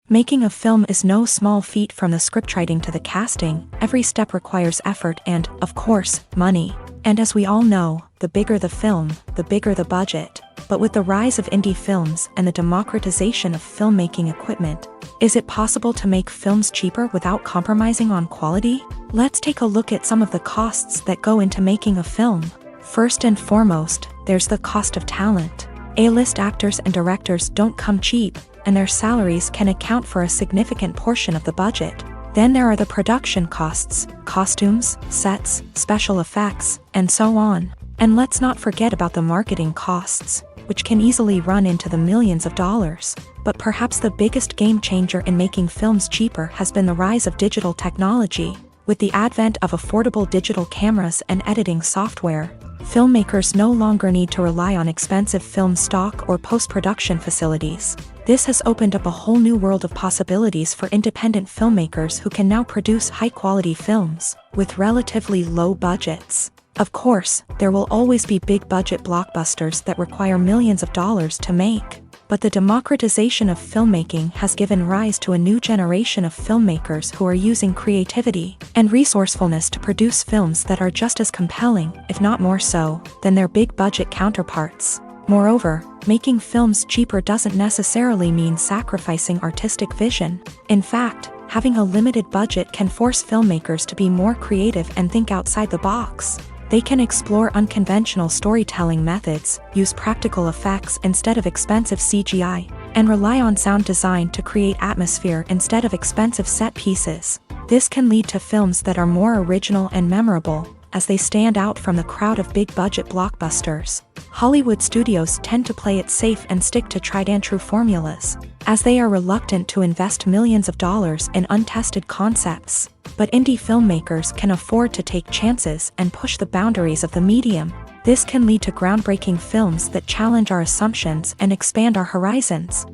Making a film is no small feat. From the scriptwriting to the casting, every step requires effort and, of course, money. And as we all know, the bigger the film, the bigger the budget. But with the rise of indie films and the democratization of filmmaking equipment, is it possible to make films cheaper without compromising on quality? Let's take a look at some of the costs that go into making a film. First and foremost, there's the cost of talent. A-list actors and directors don't come cheap, and their salaries can account for a significant portion of the budget. Then there are the production costs, costumes, sets, special effects, and so on. And let's not forget about the marketing costs, which can easily run into the millions of dollars. But perhaps the biggest game changer in making films cheaper has been the rise of digital technology. With the advent of affordable digital cameras and editing software, filmmakers no longer need to rely on expensive film stock or post-production facilities. This has opened up a whole new world of possibilities for independent filmmakers who can now produce high-quality films with relatively low budgets. Of course, there will always be big-budget blockbusters that require millions of dollars to make. But the democratization of filmmaking has given rise to a new generation of filmmakers who are using creativity and resourcefulness to produce films that are just as compelling, if not more so, than their big-budget counterparts. Moreover, making films cheaper doesn't necessarily mean sacrificing artistic vision. In fact, having a limited budget can force filmmakers to be more creative and think outside the box. They can explore unconventional storytelling methods, use practical effects instead of expensive CGI, and rely on sound design to create atmosphere instead of expensive set pieces. This can lead to films that are more original and memorable, as they stand out from the crowd of big-budget blockbusters. Hollywood studios tend to play it safe and stick to tried-and-true formulas, as they are reluctant to invest millions of dollars in untested concepts. But indie filmmakers can afford to take chances and push the boundaries of the medium. This can lead to groundbreaking films that challenge our assumptions and expand our horizons.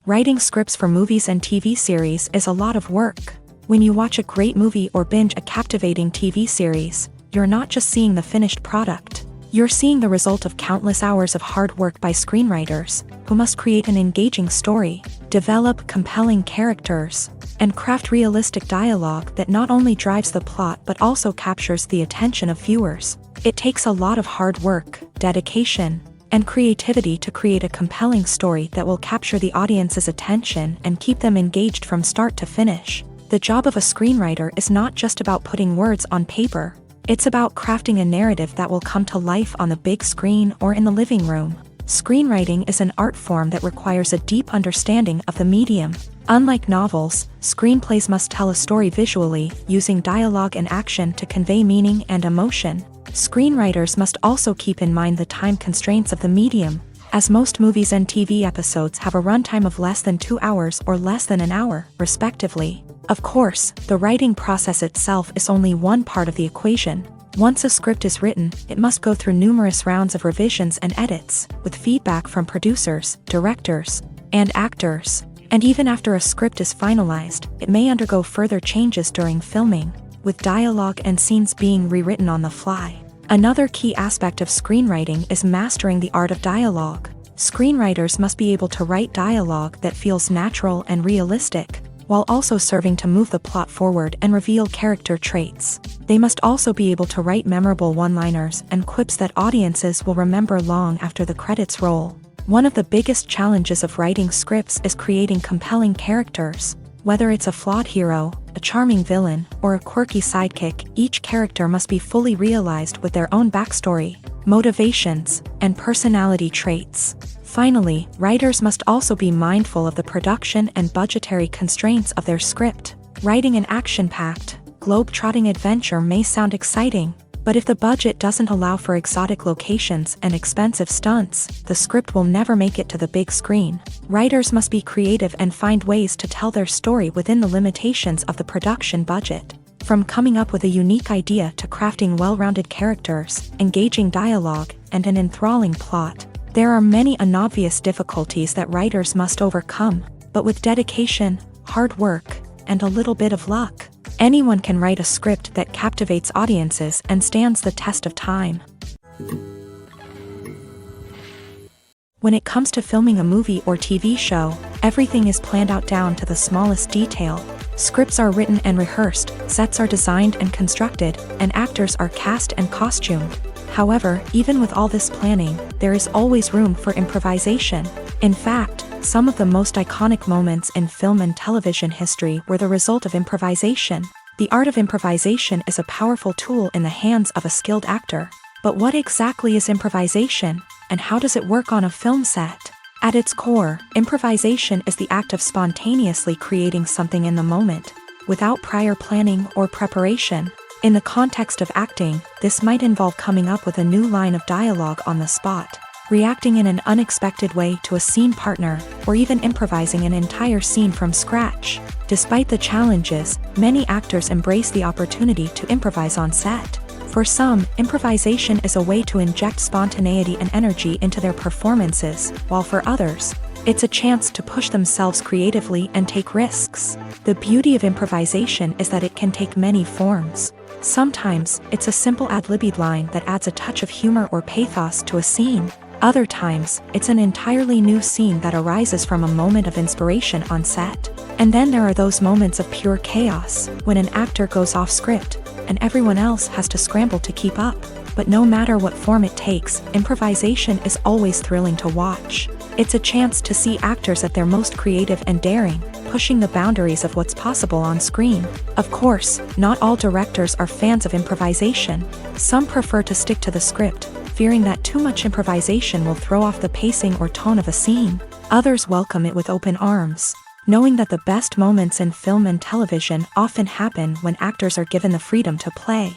Writing scripts for movies and TV series is a lot of work. When you watch a great movie or binge a captivating TV series, you're not just seeing the finished product. You're seeing the result of countless hours of hard work by screenwriters, who must create an engaging story, develop compelling characters, and craft realistic dialogue that not only drives the plot but also captures the attention of viewers. It takes a lot of hard work, dedication, and creativity to create a compelling story that will capture the audience's attention and keep them engaged from start to finish. The job of a screenwriter is not just about putting words on paper. It's about crafting a narrative that will come to life on the big screen or in the living room. Screenwriting is an art form that requires a deep understanding of the medium. Unlike novels, screenplays must tell a story visually, using dialogue and action to convey meaning and emotion. Screenwriters must also keep in mind the time constraints of the medium, as most movies and TV episodes have a runtime of less than 2 hours or less than an hour, respectively. Of course, the writing process itself is only one part of the equation. Once a script is written, it must go through numerous rounds of revisions and edits, with feedback from producers, directors, and actors. And even after a script is finalized, it may undergo further changes during filming, with dialogue and scenes being rewritten on the fly. Another key aspect of screenwriting is mastering the art of dialogue. Screenwriters must be able to write dialogue that feels natural and realistic, while also serving to move the plot forward and reveal character traits. They must also be able to write memorable one-liners and quips that audiences will remember long after the credits roll. One of the biggest challenges of writing scripts is creating compelling characters. Whether it's a flawed hero, a charming villain, or a quirky sidekick, each character must be fully realized with their own backstory, motivations, and personality traits. Finally, writers must also be mindful of the production and budgetary constraints of their script. Writing an action-packed, globe-trotting adventure may sound exciting, but if the budget doesn't allow for exotic locations and expensive stunts, the script will never make it to the big screen. Writers must be creative and find ways to tell their story within the limitations of the production budget. From coming up with a unique idea to crafting well-rounded characters, engaging dialogue, and an enthralling plot, there are many unobvious difficulties that writers must overcome, but with dedication, hard work, and a little bit of luck, anyone can write a script that captivates audiences and stands the test of time. When it comes to filming a movie or TV show, everything is planned out down to the smallest detail. Scripts are written and rehearsed, sets are designed and constructed, and actors are cast and costumed. However, even with all this planning, there is always room for improvisation. In fact, some of the most iconic moments in film and television history were the result of improvisation. The art of improvisation is a powerful tool in the hands of a skilled actor. But what exactly is improvisation, and how does it work on a film set? At its core, improvisation is the act of spontaneously creating something in the moment, without prior planning or preparation. In the context of acting, this might involve coming up with a new line of dialogue on the spot, reacting in an unexpected way to a scene partner, or even improvising an entire scene from scratch. Despite the challenges, many actors embrace the opportunity to improvise on set. For some, improvisation is a way to inject spontaneity and energy into their performances, while for others, it's a chance to push themselves creatively and take risks. The beauty of improvisation is that it can take many forms. Sometimes, it's a simple ad-libbed line that adds a touch of humor or pathos to a scene. Other times, it's an entirely new scene that arises from a moment of inspiration on set. And then there are those moments of pure chaos, when an actor goes off script, and everyone else has to scramble to keep up. But no matter what form it takes, improvisation is always thrilling to watch. It's a chance to see actors at their most creative and daring, pushing the boundaries of what's possible on screen. Of course, not all directors are fans of improvisation. Some prefer to stick to the script, fearing that too much improvisation will throw off the pacing or tone of a scene. Others welcome it with open arms, knowing that the best moments in film and television often happen when actors are given the freedom to play.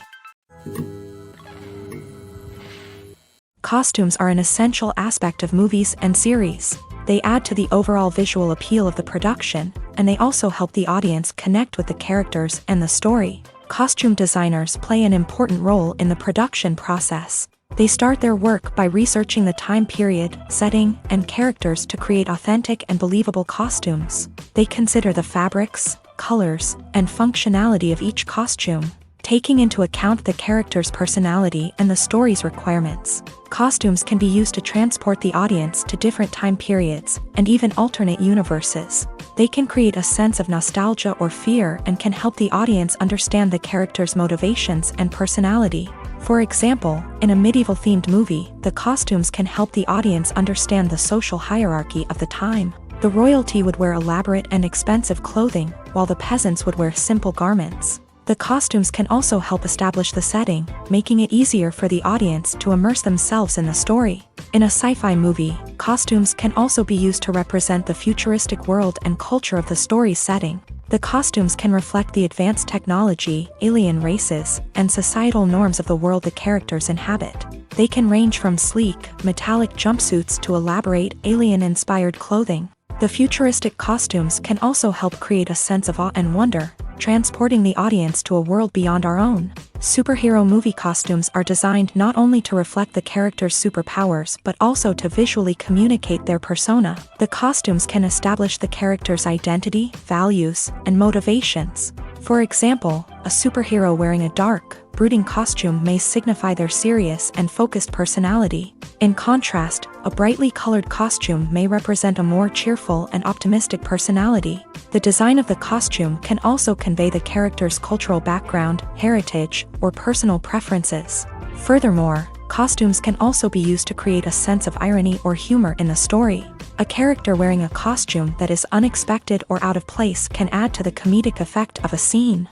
Costumes are an essential aspect of movies and series. They add to the overall visual appeal of the production, and they also help the audience connect with the characters and the story. Costume designers play an important role in the production process. They start their work by researching the time period, setting, and characters to create authentic and believable costumes. They consider the fabrics, colors, and functionality of each costume, taking into account the character's personality and the story's requirements. Costumes can be used to transport the audience to different time periods and even alternate universes. They can create a sense of nostalgia or fear and can help the audience understand the character's motivations and personality. For example, in a medieval-themed movie, the costumes can help the audience understand the social hierarchy of the time. The royalty would wear elaborate and expensive clothing, while the peasants would wear simple garments. The costumes can also help establish the setting, making it easier for the audience to immerse themselves in the story. In a sci-fi movie, costumes can also be used to represent the futuristic world and culture of the story's setting. The costumes can reflect the advanced technology, alien races, and societal norms of the world the characters inhabit. They can range from sleek, metallic jumpsuits to elaborate, alien-inspired clothing. The futuristic costumes can also help create a sense of awe and wonder, transporting the audience to a world beyond our own. Superhero movie costumes are designed not only to reflect the character's superpowers but also to visually communicate their persona. The costumes can establish the character's identity, values, and motivations. For example, a superhero wearing a dark, brooding costume may signify their serious and focused personality. In contrast, a brightly colored costume may represent a more cheerful and optimistic personality. The design of the costume can also convey the character's cultural background, heritage, or personal preferences. Furthermore, costumes can also be used to create a sense of irony or humor in the story. A character wearing a costume that is unexpected or out of place can add to the comedic effect of a scene.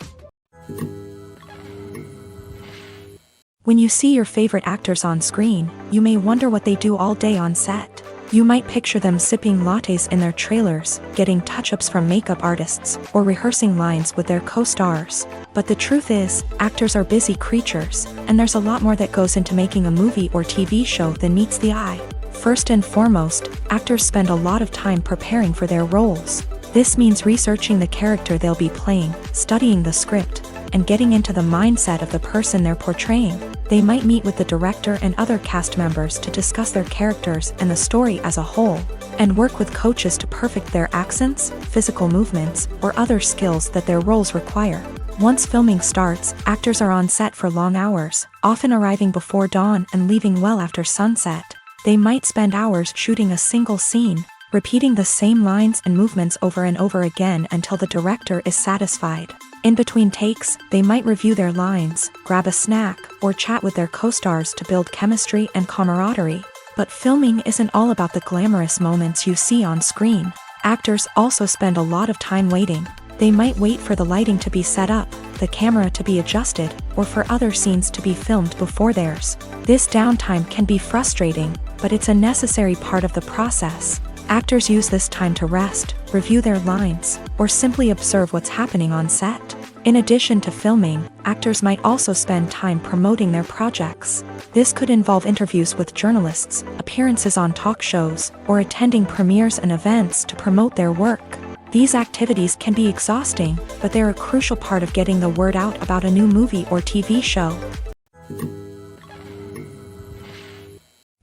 When you see your favorite actors on screen, you may wonder what they do all day on set. You might picture them sipping lattes in their trailers, getting touch-ups from makeup artists, or rehearsing lines with their co-stars. But the truth is, actors are busy creatures, and there's a lot more that goes into making a movie or TV show than meets the eye. First and foremost, actors spend a lot of time preparing for their roles. This means researching the character they'll be playing, studying the script, and getting into the mindset of the person they're portraying. They might meet with the director and other cast members to discuss their characters and the story as a whole, and work with coaches to perfect their accents, physical movements, or other skills that their roles require. Once filming starts, actors are on set for long hours, often arriving before dawn and leaving well after sunset. They might spend hours shooting a single scene, repeating the same lines and movements over and over again until the director is satisfied. In between takes, they might review their lines, grab a snack, or chat with their co-stars to build chemistry and camaraderie. But filming isn't all about the glamorous moments you see on screen. Actors also spend a lot of time waiting. They might wait for the lighting to be set up, the camera to be adjusted, or for other scenes to be filmed before theirs. This downtime can be frustrating, but it's a necessary part of the process. Actors use this time to rest, review their lines, or simply observe what's happening on set. In addition to filming, actors might also spend time promoting their projects. This could involve interviews with journalists, appearances on talk shows, or attending premieres and events to promote their work. These activities can be exhausting, but they're a crucial part of getting the word out about a new movie or TV show.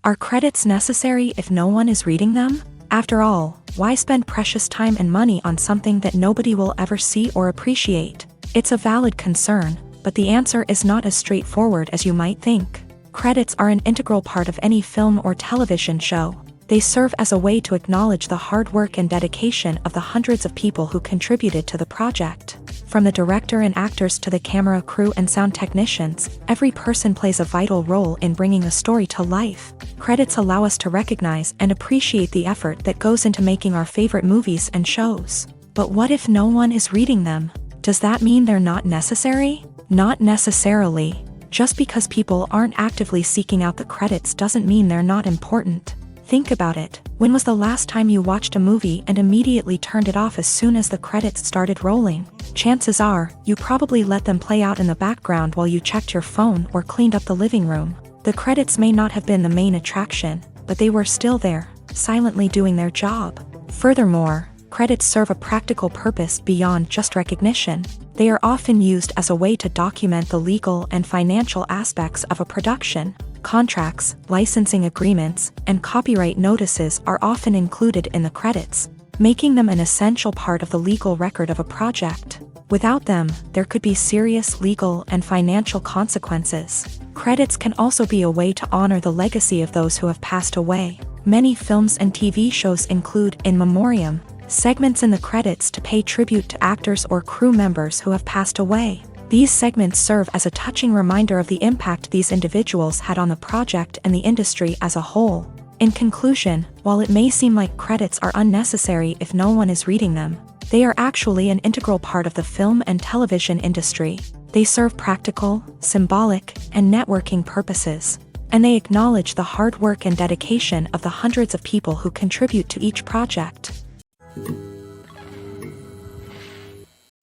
Are credits necessary if no one is reading them? After all, why spend precious time and money on something that nobody will ever see or appreciate? It's a valid concern, but the answer is not as straightforward as you might think. Credits are an integral part of any film or television show. They serve as a way to acknowledge the hard work and dedication of the hundreds of people who contributed to the project. From the director and actors to the camera crew and sound technicians, every person plays a vital role in bringing a story to life. Credits allow us to recognize and appreciate the effort that goes into making our favorite movies and shows. But what if no one is reading them? Does that mean they're not necessary? Not necessarily. Just because people aren't actively seeking out the credits doesn't mean they're not important. Think about it. When was the last time you watched a movie and immediately turned it off as soon as the credits started rolling? Chances are, you probably let them play out in the background while you checked your phone or cleaned up the living room. The credits may not have been the main attraction, but they were still there, silently doing their job. Furthermore, credits serve a practical purpose beyond just recognition. They are often used as a way to document the legal and financial aspects of a production. Contracts, licensing agreements, and copyright notices are often included in the credits, making them an essential part of the legal record of a project. Without them, there could be serious legal and financial consequences. Credits can also be a way to honor the legacy of those who have passed away. Many films and TV shows include in memoriam segments in the credits to pay tribute to actors or crew members who have passed away. These segments serve as a touching reminder of the impact these individuals had on the project and the industry as a whole. In conclusion, while it may seem like credits are unnecessary if no one is reading them, they are actually an integral part of the film and television industry. They serve practical, symbolic, and networking purposes, and they acknowledge the hard work and dedication of the hundreds of people who contribute to each project.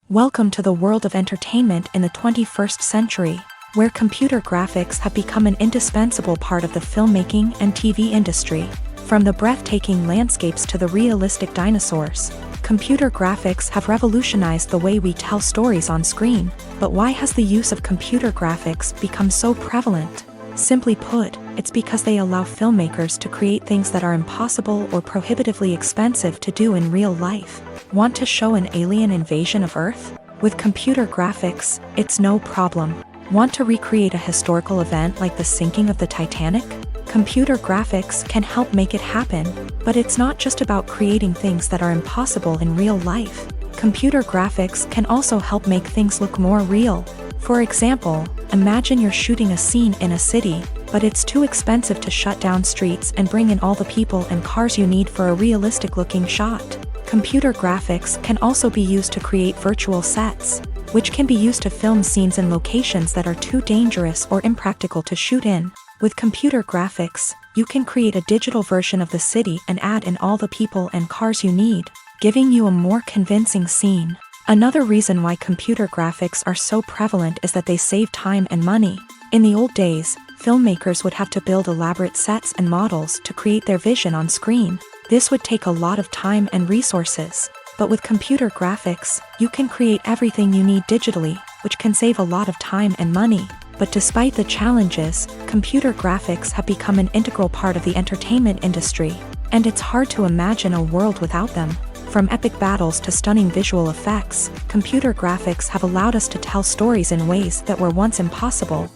Welcome to the world of entertainment in the 21st century, where computer graphics have become an indispensable part of the filmmaking and TV industry. From the breathtaking landscapes to the realistic dinosaurs, computer graphics have revolutionized the way we tell stories on screen. But why has the use of computer graphics become so prevalent? Simply put, it's because they allow filmmakers to create things that are impossible or prohibitively expensive to do in real life. Want to show an alien invasion of Earth? With computer graphics, it's no problem. Want to recreate a historical event like the sinking of the Titanic? Computer graphics can help make it happen, but it's not just about creating things that are impossible in real life. Computer graphics can also help make things look more real. For example, imagine you're shooting a scene in a city, but it's too expensive to shut down streets and bring in all the people and cars you need for a realistic-looking shot. Computer graphics can also be used to create virtual sets, which can be used to film scenes in locations that are too dangerous or impractical to shoot in. With computer graphics, you can create a digital version of the city and add in all the people and cars you need, giving you a more convincing scene. Another reason why computer graphics are so prevalent is that they save time and money. In the old days, filmmakers would have to build elaborate sets and models to create their vision on screen. This would take a lot of time and resources. But with computer graphics, you can create everything you need digitally, which can save a lot of time and money. But despite the challenges, computer graphics have become an integral part of the entertainment industry, and it's hard to imagine a world without them. From epic battles to stunning visual effects, computer graphics have allowed us to tell stories in ways that were once impossible.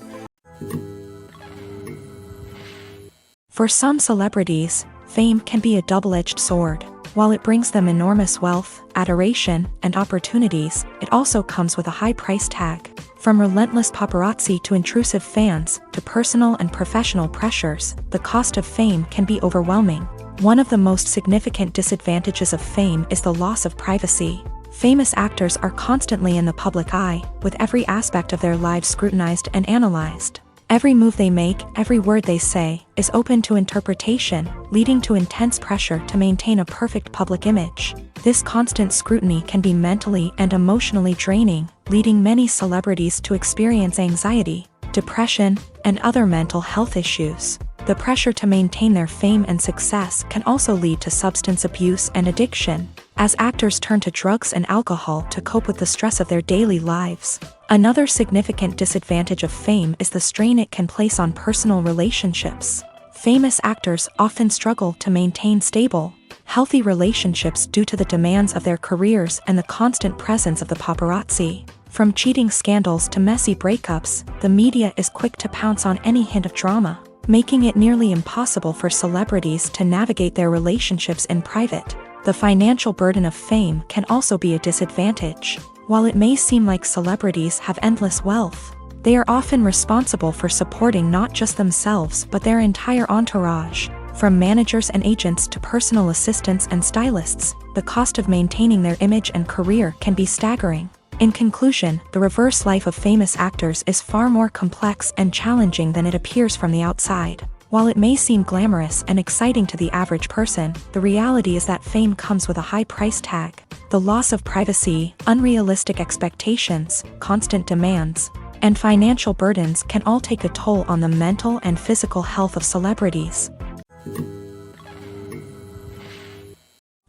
For some celebrities, fame can be a double-edged sword. While it brings them enormous wealth, adoration, and opportunities, it also comes with a high price tag. From relentless paparazzi to intrusive fans, to personal and professional pressures, the cost of fame can be overwhelming. One of the most significant disadvantages of fame is the loss of privacy. Famous actors are constantly in the public eye, with every aspect of their lives scrutinized and analyzed. Every move they make, every word they say, is open to interpretation, leading to intense pressure to maintain a perfect public image. This constant scrutiny can be mentally and emotionally draining, leading many celebrities to experience anxiety, depression, and other mental health issues. The pressure to maintain their fame and success can also lead to substance abuse and addiction, as actors turn to drugs and alcohol to cope with the stress of their daily lives. Another significant disadvantage of fame is the strain it can place on personal relationships. Famous actors often struggle to maintain stable, healthy relationships due to the demands of their careers and the constant presence of the paparazzi. From cheating scandals to messy breakups, the media is quick to pounce on any hint of drama, making it nearly impossible for celebrities to navigate their relationships in private. The financial burden of fame can also be a disadvantage. While it may seem like celebrities have endless wealth, they are often responsible for supporting not just themselves but their entire entourage. From managers and agents to personal assistants and stylists, the cost of maintaining their image and career can be staggering. In conclusion, the reverse life of famous actors is far more complex and challenging than it appears from the outside. While it may seem glamorous and exciting to the average person, the reality is that fame comes with a high price tag. The loss of privacy, unrealistic expectations, constant demands, and financial burdens can all take a toll on the mental and physical health of celebrities.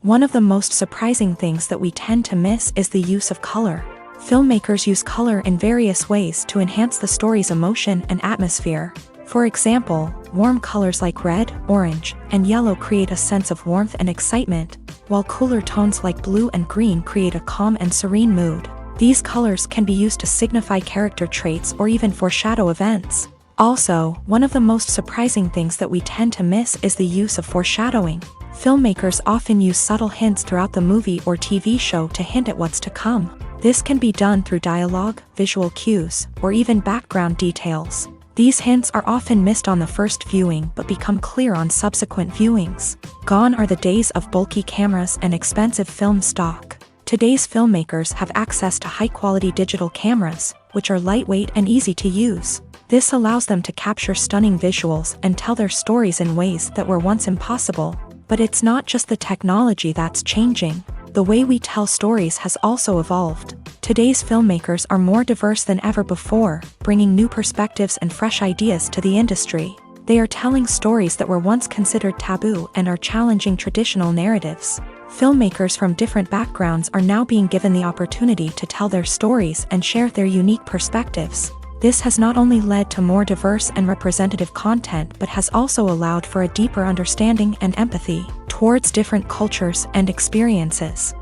One of the most surprising things that we tend to miss is the use of color. Filmmakers use color in various ways to enhance the story's emotion and atmosphere. For example, warm colors like red, orange, and yellow create a sense of warmth and excitement, while cooler tones like blue and green create a calm and serene mood. These colors can be used to signify character traits or even foreshadow events. Also, one of the most surprising things that we tend to miss is the use of foreshadowing. Filmmakers often use subtle hints throughout the movie or TV show to hint at what's to come. This can be done through dialogue, visual cues, or even background details. These hints are often missed on the first viewing but become clear on subsequent viewings. Gone are the days of bulky cameras and expensive film stock. Today's filmmakers have access to high-quality digital cameras, which are lightweight and easy to use. This allows them to capture stunning visuals and tell their stories in ways that were once impossible. But it's not just the technology that's changing. The way we tell stories has also evolved. Today's filmmakers are more diverse than ever before, bringing new perspectives and fresh ideas to the industry. They are telling stories that were once considered taboo and are challenging traditional narratives. Filmmakers from different backgrounds are now being given the opportunity to tell their stories and share their unique perspectives. This has not only led to more diverse and representative content but has also allowed for a deeper understanding and empathy towards different cultures and experiences.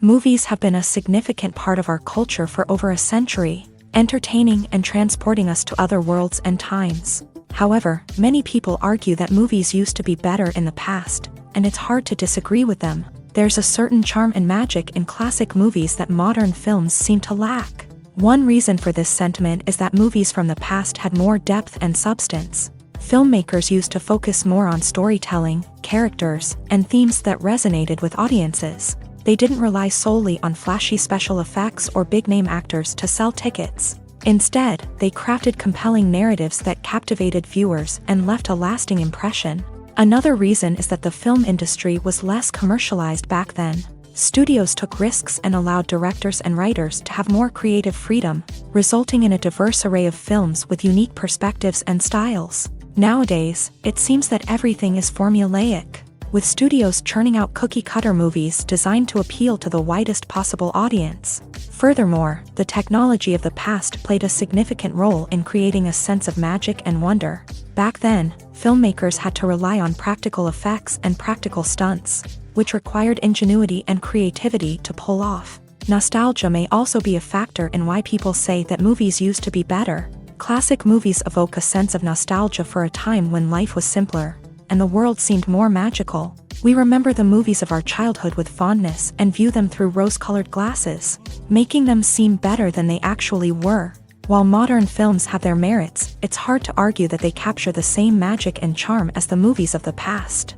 Movies have been a significant part of our culture for over a century, entertaining and transporting us to other worlds and times. However, many people argue that movies used to be better in the past, and it's hard to disagree with them. There's a certain charm and magic in classic movies that modern films seem to lack. One reason for this sentiment is that movies from the past had more depth and substance. Filmmakers used to focus more on storytelling, characters, and themes that resonated with audiences. They didn't rely solely on flashy special effects or big-name actors to sell tickets. Instead, they crafted compelling narratives that captivated viewers and left a lasting impression. Another reason is that the film industry was less commercialized back then. Studios took risks and allowed directors and writers to have more creative freedom, resulting in a diverse array of films with unique perspectives and styles. Nowadays, it seems that everything is formulaic, with studios churning out cookie-cutter movies designed to appeal to the widest possible audience. Furthermore, the technology of the past played a significant role in creating a sense of magic and wonder. Back then, filmmakers had to rely on practical effects and practical stunts, which required ingenuity and creativity to pull off. Nostalgia may also be a factor in why people say that movies used to be better. Classic movies evoke a sense of nostalgia for a time when life was simpler, and the world seemed more magical. We remember the movies of our childhood with fondness and view them through rose-colored glasses, making them seem better than they actually were. While modern films have their merits, it's hard to argue that they capture the same magic and charm as the movies of the past.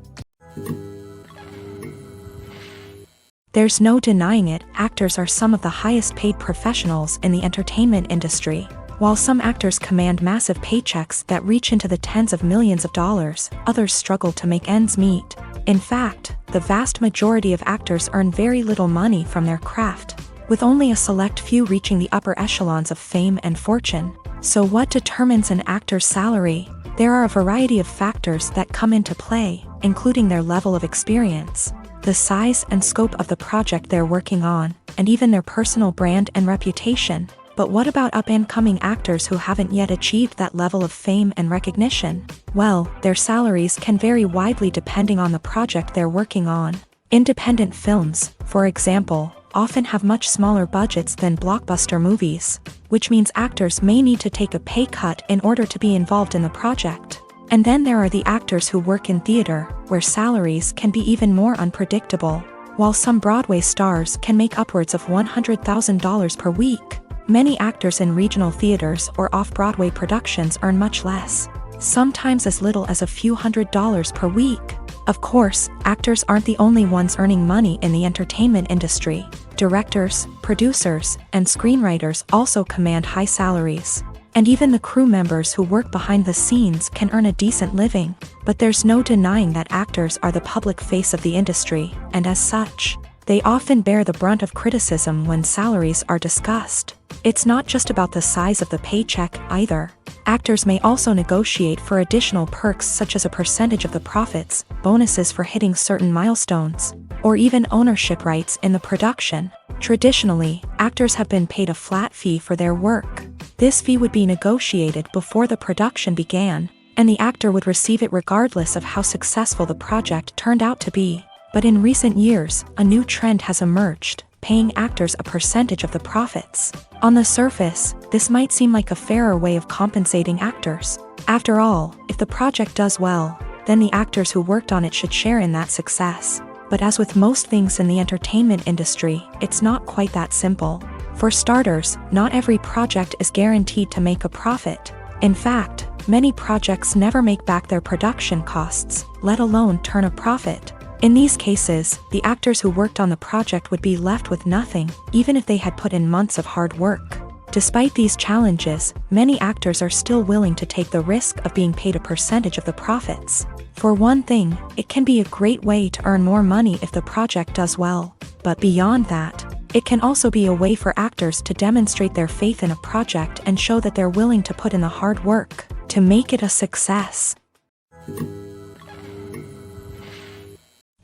There's no denying it, actors are some of the highest paid professionals in the entertainment industry. While some actors command massive paychecks that reach into the tens of millions of dollars, others struggle to make ends meet. In fact, the vast majority of actors earn very little money from their craft, with only a select few reaching the upper echelons of fame and fortune. So what determines an actor's salary? There are a variety of factors that come into play, including their level of experience, the size and scope of the project they're working on, and even their personal brand and reputation. But what about up-and-coming actors who haven't yet achieved that level of fame and recognition? Well, their salaries can vary widely depending on the project they're working on. Independent films, for example, often have much smaller budgets than blockbuster movies, which means actors may need to take a pay cut in order to be involved in the project. And then there are the actors who work in theater, where salaries can be even more unpredictable. While some Broadway stars can make upwards of $100,000 per week, many actors in regional theaters or off-Broadway productions earn much less, sometimes as little as a few $100s per week. Of course, actors aren't the only ones earning money in the entertainment industry. Directors, producers, and screenwriters also command high salaries. And even the crew members who work behind the scenes can earn a decent living. But there's no denying that actors are the public face of the industry, and as such, they often bear the brunt of criticism when salaries are discussed. It's not just about the size of the paycheck, either. Actors may also negotiate for additional perks such as a percentage of the profits, bonuses for hitting certain milestones, or even ownership rights in the production. Traditionally, actors have been paid a flat fee for their work. This fee would be negotiated before the production began, and the actor would receive it regardless of how successful the project turned out to be. But in recent years, a new trend has emerged, paying actors a percentage of the profits. On the surface, this might seem like a fairer way of compensating actors. After all, if the project does well, then the actors who worked on it should share in that success. But as with most things in the entertainment industry, it's not quite that simple. For starters, not every project is guaranteed to make a profit. In fact, many projects never make back their production costs, let alone turn a profit. In these cases, the actors who worked on the project would be left with nothing, even if they had put in months of hard work. Despite these challenges, many actors are still willing to take the risk of being paid a percentage of the profits. For one thing, it can be a great way to earn more money if the project does well. But beyond that, it can also be a way for actors to demonstrate their faith in a project and show that they're willing to put in the hard work to make it a success.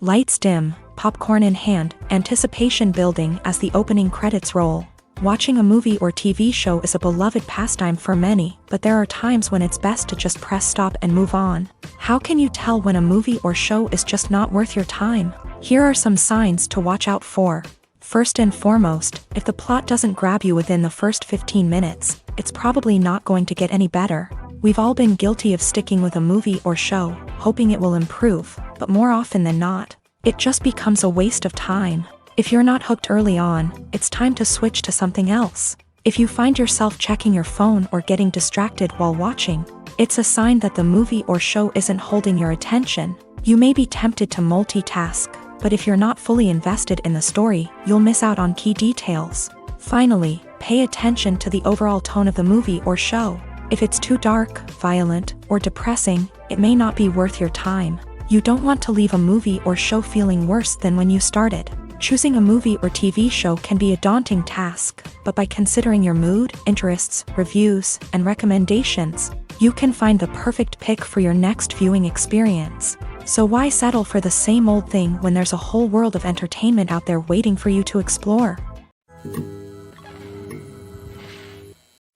Lights dim, popcorn in hand, anticipation building as the opening credits roll. Watching a movie or TV show is a beloved pastime for many, but there are times when it's best to just press stop and move on. How can you tell when a movie or show is just not worth your time? Here are some signs to watch out for. First and foremost, if the plot doesn't grab you within the first 15 minutes, it's probably not going to get any better. We've all been guilty of sticking with a movie or show, hoping it will improve, but more often than not, it just becomes a waste of time. If you're not hooked early on, it's time to switch to something else. If you find yourself checking your phone or getting distracted while watching, it's a sign that the movie or show isn't holding your attention. You may be tempted to multitask, but if you're not fully invested in the story, you'll miss out on key details. Finally, pay pay attention to the overall tone of the movie or show. If it's too dark, violent, or depressing, it may not be worth your time. You don't want to leave a movie or show feeling worse than when you started. Choosing a movie or TV show can be a daunting task, but by considering your mood, interests, reviews, and recommendations, you can find the perfect pick for your next viewing experience. So why settle for the same old thing when there's a whole world of entertainment out there waiting for you to explore?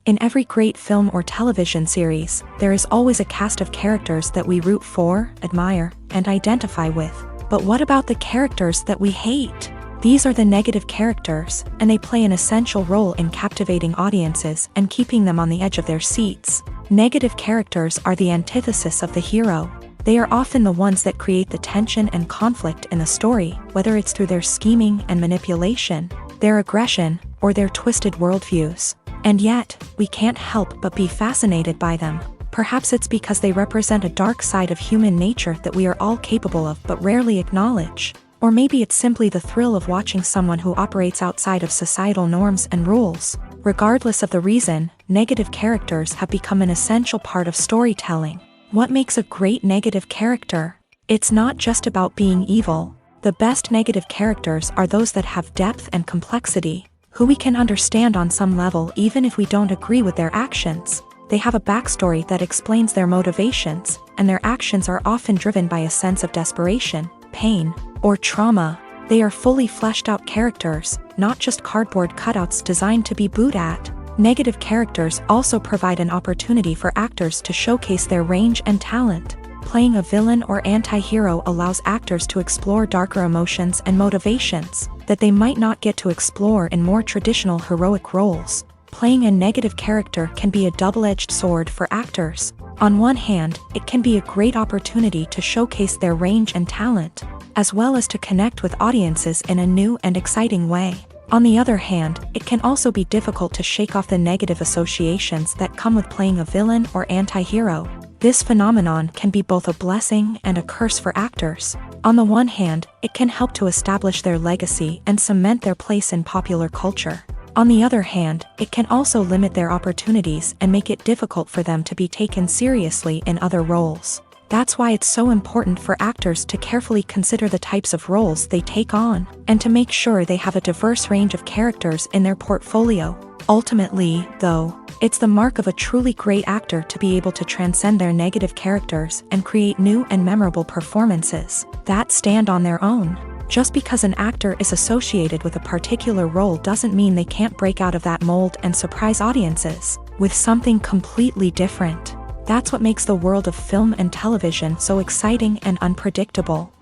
In every great film or television series, there is always a cast of characters that we root for, admire, and identify with. But what about the characters that we hate? These are the negative characters, and they play an essential role in captivating audiences and keeping them on the edge of their seats. Negative characters are the antithesis of the hero. They are often the ones that create the tension and conflict in the story, whether it's through their scheming and manipulation, their aggression, or their twisted worldviews. And yet, we can't help but be fascinated by them. Perhaps it's because they represent a dark side of human nature that we are all capable of but rarely acknowledge. Or maybe it's simply the thrill of watching someone who operates outside of societal norms and rules. Regardless of the reason, negative characters have become an essential part of storytelling. What makes a great negative character? It's not just about being evil. The best negative characters are those that have depth and complexity, who we can understand on some level even if we don't agree with their actions. They have a backstory that explains their motivations, and their actions are often driven by a sense of desperation, pain, or trauma. They are fully fleshed out characters, not just cardboard cutouts designed to be booed at. Negative characters also provide an opportunity for actors to showcase their range and talent. Playing a villain or anti-hero allows actors to explore darker emotions and motivations that they might not get to explore in more traditional heroic roles. Playing a negative character can be a double-edged sword for actors. On one hand, it can be a great opportunity to showcase their range and talent, as well as to connect with audiences in a new and exciting way. On the other hand, it can also be difficult to shake off the negative associations that come with playing a villain or anti-hero. This phenomenon can be both a blessing and a curse for actors. On the one hand, it can help to establish their legacy and cement their place in popular culture. On the other hand, it can also limit their opportunities and make it difficult for them to be taken seriously in other roles. That's why it's so important for actors to carefully consider the types of roles they take on, and to make sure they have a diverse range of characters in their portfolio. Ultimately, though, it's the mark of a truly great actor to be able to transcend their negative characters and create new and memorable performances that stand on their own. Just because an actor is associated with a particular role doesn't mean they can't break out of that mold and surprise audiences with something completely different. That's what makes the world of film and television so exciting and unpredictable.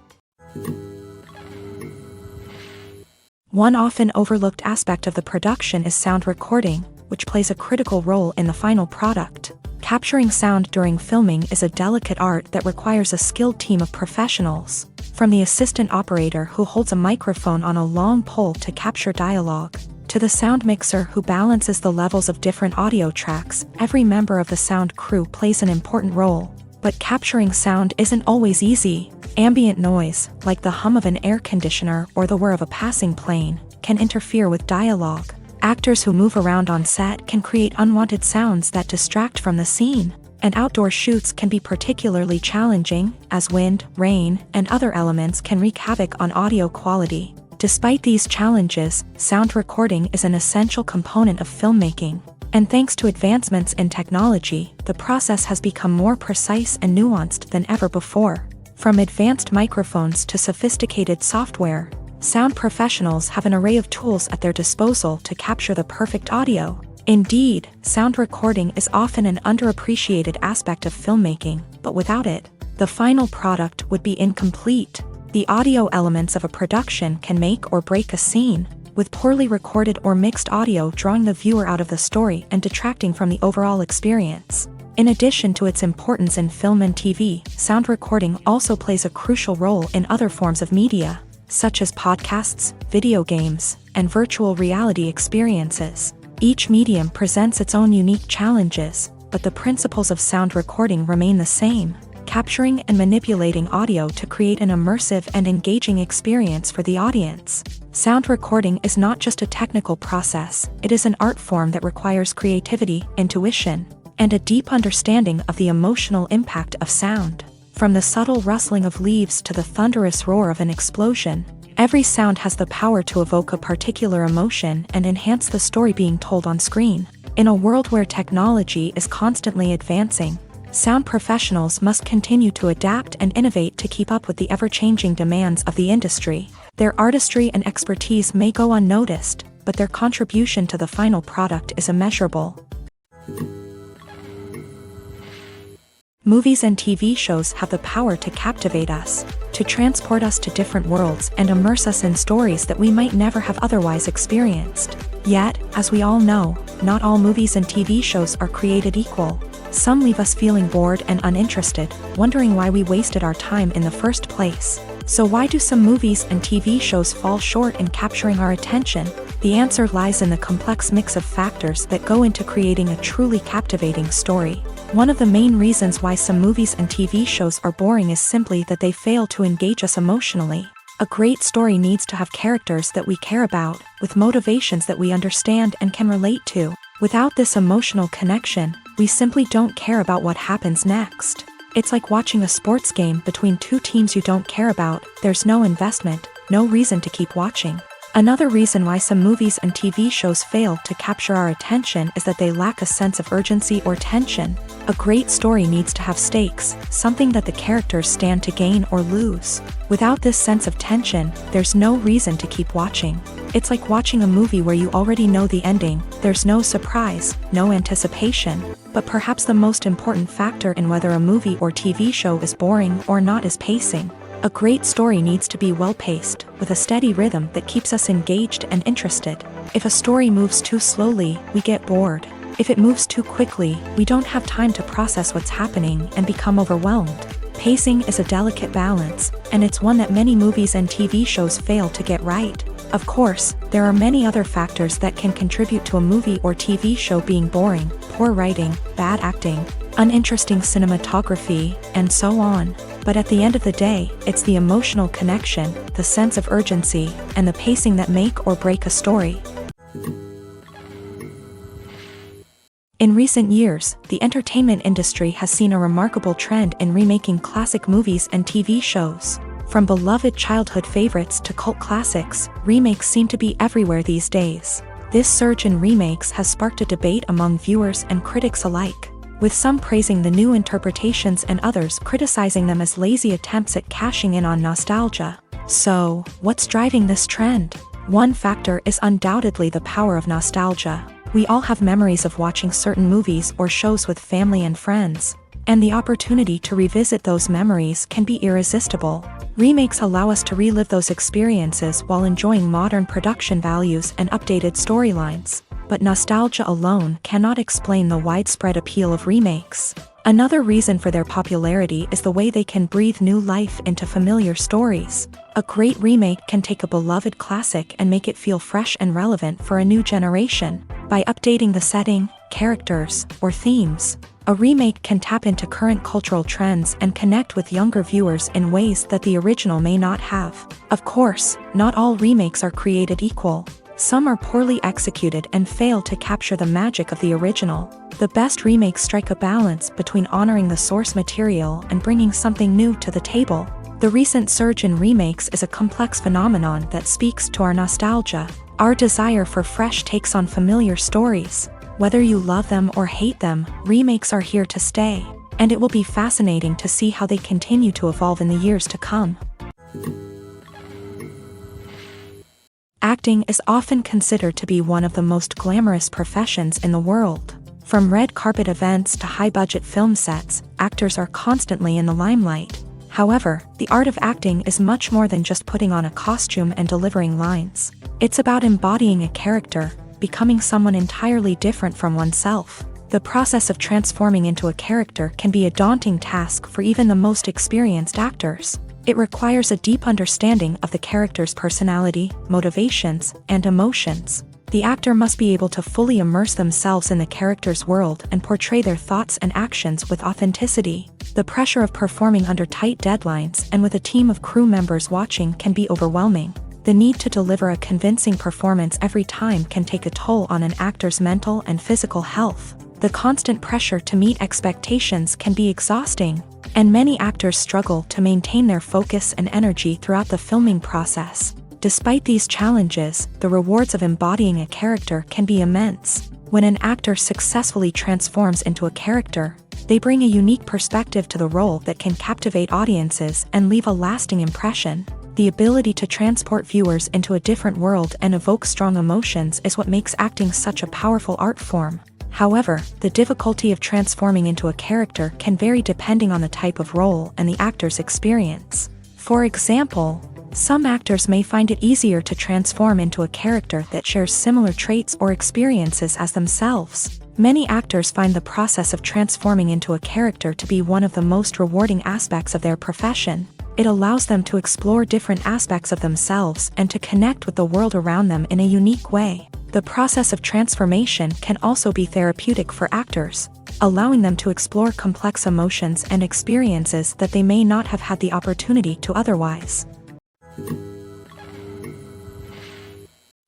One often overlooked aspect of the production is sound recording, which plays a critical role in the final product. Capturing sound during filming is a delicate art that requires a skilled team of professionals, from the assistant operator who holds a microphone on a long pole to capture dialogue, to the sound mixer who balances the levels of different audio tracks. Every member of the sound crew plays an important role. But capturing sound isn't always easy. Ambient noise, like the hum of an air conditioner or the whir of a passing plane, can interfere with dialogue. Actors who move around on set can create unwanted sounds that distract from the scene. And outdoor shoots can be particularly challenging, as wind, rain, and other elements can wreak havoc on audio quality. Despite these challenges, sound recording is an essential component of filmmaking. And thanks to advancements in technology, the process has become more precise and nuanced than ever before. From advanced microphones to sophisticated software, sound professionals have an array of tools at their disposal to capture the perfect audio. Indeed, sound recording is often an underappreciated aspect of filmmaking, but without it, the final product would be incomplete. The audio elements of a production can make or break a scene, with poorly recorded or mixed audio drawing the viewer out of the story and detracting from the overall experience. In addition to its importance in film and TV, sound recording also plays a crucial role in other forms of media, such as podcasts, video games, and virtual reality experiences. Each medium presents its own unique challenges, but the principles of sound recording remain the same. capturing and manipulating audio to create an immersive and engaging experience for the audience. Sound recording is not just a technical process, it is an art form that requires creativity, intuition, and a deep understanding of the emotional impact of sound. From the subtle rustling of leaves to the thunderous roar of an explosion, every sound has the power to evoke a particular emotion and enhance the story being told on screen. In a world where technology is constantly advancing, sound professionals must continue to adapt and innovate to keep up with the ever-changing demands of the industry. Their artistry and expertise may go unnoticed, but their contribution to the final product is immeasurable. Movies and TV shows have the power to captivate us, to transport us to different worlds and immerse us in stories that we might never have otherwise experienced. Yet, as we all know, not all movies and TV shows are created equal. Some leave us feeling bored and uninterested, wondering why we wasted our time in the first place. So why do some movies and TV shows fall short in capturing our attention? The answer lies in the complex mix of factors that go into creating a truly captivating story. One of the main reasons why some movies and TV shows are boring is simply that they fail to engage us emotionally. A great story needs to have characters that we care about, with motivations that we understand and can relate to. Without this emotional connection, we simply don't care about what happens next. It's like watching a sports game between two teams you don't care about. There's no investment, no reason to keep watching. Another reason why some movies and TV shows fail to capture our attention is that they lack a sense of urgency or tension. A great story needs to have stakes, something that the characters stand to gain or lose. Without this sense of tension, there's no reason to keep watching. It's like watching a movie where you already know the ending. There's no surprise, no anticipation. But perhaps the most important factor in whether a movie or TV show is boring or not is pacing. A great story needs to be well-paced, with a steady rhythm that keeps us engaged and interested. If a story moves too slowly, we get bored. If it moves too quickly, we don't have time to process what's happening and become overwhelmed. Pacing is a delicate balance, and it's one that many movies and TV shows fail to get right. Of course, there are many other factors that can contribute to a movie or TV show being boring: poor writing, bad acting, uninteresting cinematography, and so on. But at the end of the day, it's the emotional connection, the sense of urgency, and the pacing that make or break a story. In recent years, the entertainment industry has seen a remarkable trend in remaking classic movies and TV shows. From beloved childhood favorites to cult classics, remakes seem to be everywhere these days. This surge in remakes has sparked a debate among viewers and critics alike, with some praising the new interpretations and others criticizing them as lazy attempts at cashing in on nostalgia. So, what's driving this trend? One factor is undoubtedly the power of nostalgia. We all have memories of watching certain movies or shows with family and friends, and the opportunity to revisit those memories can be irresistible. Remakes allow us to relive those experiences while enjoying modern production values and updated storylines. But nostalgia alone cannot explain the widespread appeal of remakes. Another reason for their popularity is the way they can breathe new life into familiar stories. A great remake can take a beloved classic and make it feel fresh and relevant for a new generation. By updating the setting, characters, or themes, a remake can tap into current cultural trends and connect with younger viewers in ways that the original may not have. Of course, not all remakes are created equal. Some are poorly executed and fail to capture the magic of the original. The best remakes strike a balance between honoring the source material and bringing something new to the table. The recent surge in remakes is a complex phenomenon that speaks to our nostalgia, our desire for fresh takes on familiar stories. Whether you love them or hate them, remakes are here to stay, and it will be fascinating to see how they continue to evolve in the years to come. Acting is often considered to be one of the most glamorous professions in the world. From red carpet events to high-budget film sets, actors are constantly in the limelight. However, the art of acting is much more than just putting on a costume and delivering lines. It's about embodying a character, becoming someone entirely different from oneself. The process of transforming into a character can be a daunting task for even the most experienced actors. It requires a deep understanding of the character's personality, motivations, and emotions. The actor must be able to fully immerse themselves in the character's world and portray their thoughts and actions with authenticity. The pressure of performing under tight deadlines and with a team of crew members watching can be overwhelming. The need to deliver a convincing performance every time can take a toll on an actor's mental and physical health. The constant pressure to meet expectations can be exhausting, and many actors struggle to maintain their focus and energy throughout the filming process. Despite these challenges, the rewards of embodying a character can be immense. When an actor successfully transforms into a character, they bring a unique perspective to the role that can captivate audiences and leave a lasting impression. The ability to transport viewers into a different world and evoke strong emotions is what makes acting such a powerful art form. However, the difficulty of transforming into a character can vary depending on the type of role and the actor's experience. For example, some actors may find it easier to transform into a character that shares similar traits or experiences as themselves. Many actors find the process of transforming into a character to be one of the most rewarding aspects of their profession. It allows them to explore different aspects of themselves and to connect with the world around them in a unique way. The process of transformation can also be therapeutic for actors, allowing them to explore complex emotions and experiences that they may not have had the opportunity to otherwise.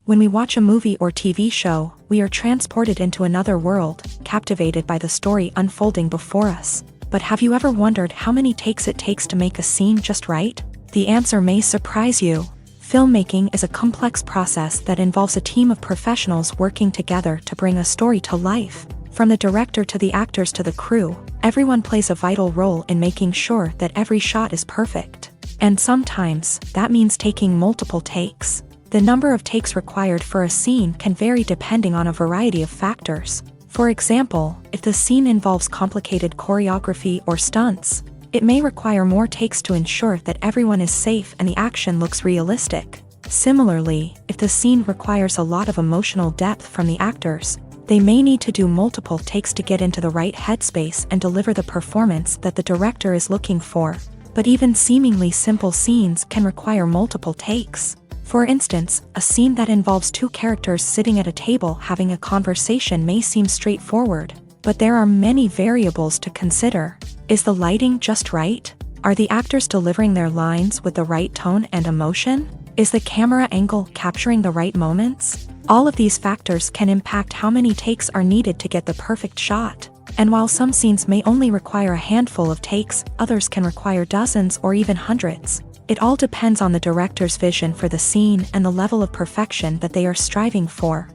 When we watch a movie or TV show, we are transported into another world, captivated by the story unfolding before us. But have you ever wondered how many takes it takes to make a scene just right? The answer may surprise you. Filmmaking is a complex process that involves a team of professionals working together to bring a story to life. From the director to the actors to the crew, everyone plays a vital role in making sure that every shot is perfect. And sometimes, that means taking multiple takes. The number of takes required for a scene can vary depending on a variety of factors. For example, if the scene involves complicated choreography or stunts, it may require more takes to ensure that everyone is safe and the action looks realistic. Similarly, if the scene requires a lot of emotional depth from the actors, they may need to do multiple takes to get into the right headspace and deliver the performance that the director is looking for. But even seemingly simple scenes can require multiple takes. For instance, a scene that involves two characters sitting at a table having a conversation may seem straightforward, but there are many variables to consider. Is the lighting just right? Are the actors delivering their lines with the right tone and emotion? Is the camera angle capturing the right moments? All of these factors can impact how many takes are needed to get the perfect shot. And while some scenes may only require a handful of takes, others can require dozens or even hundreds. It all depends on the director's vision for the scene and the level of perfection that they are striving for.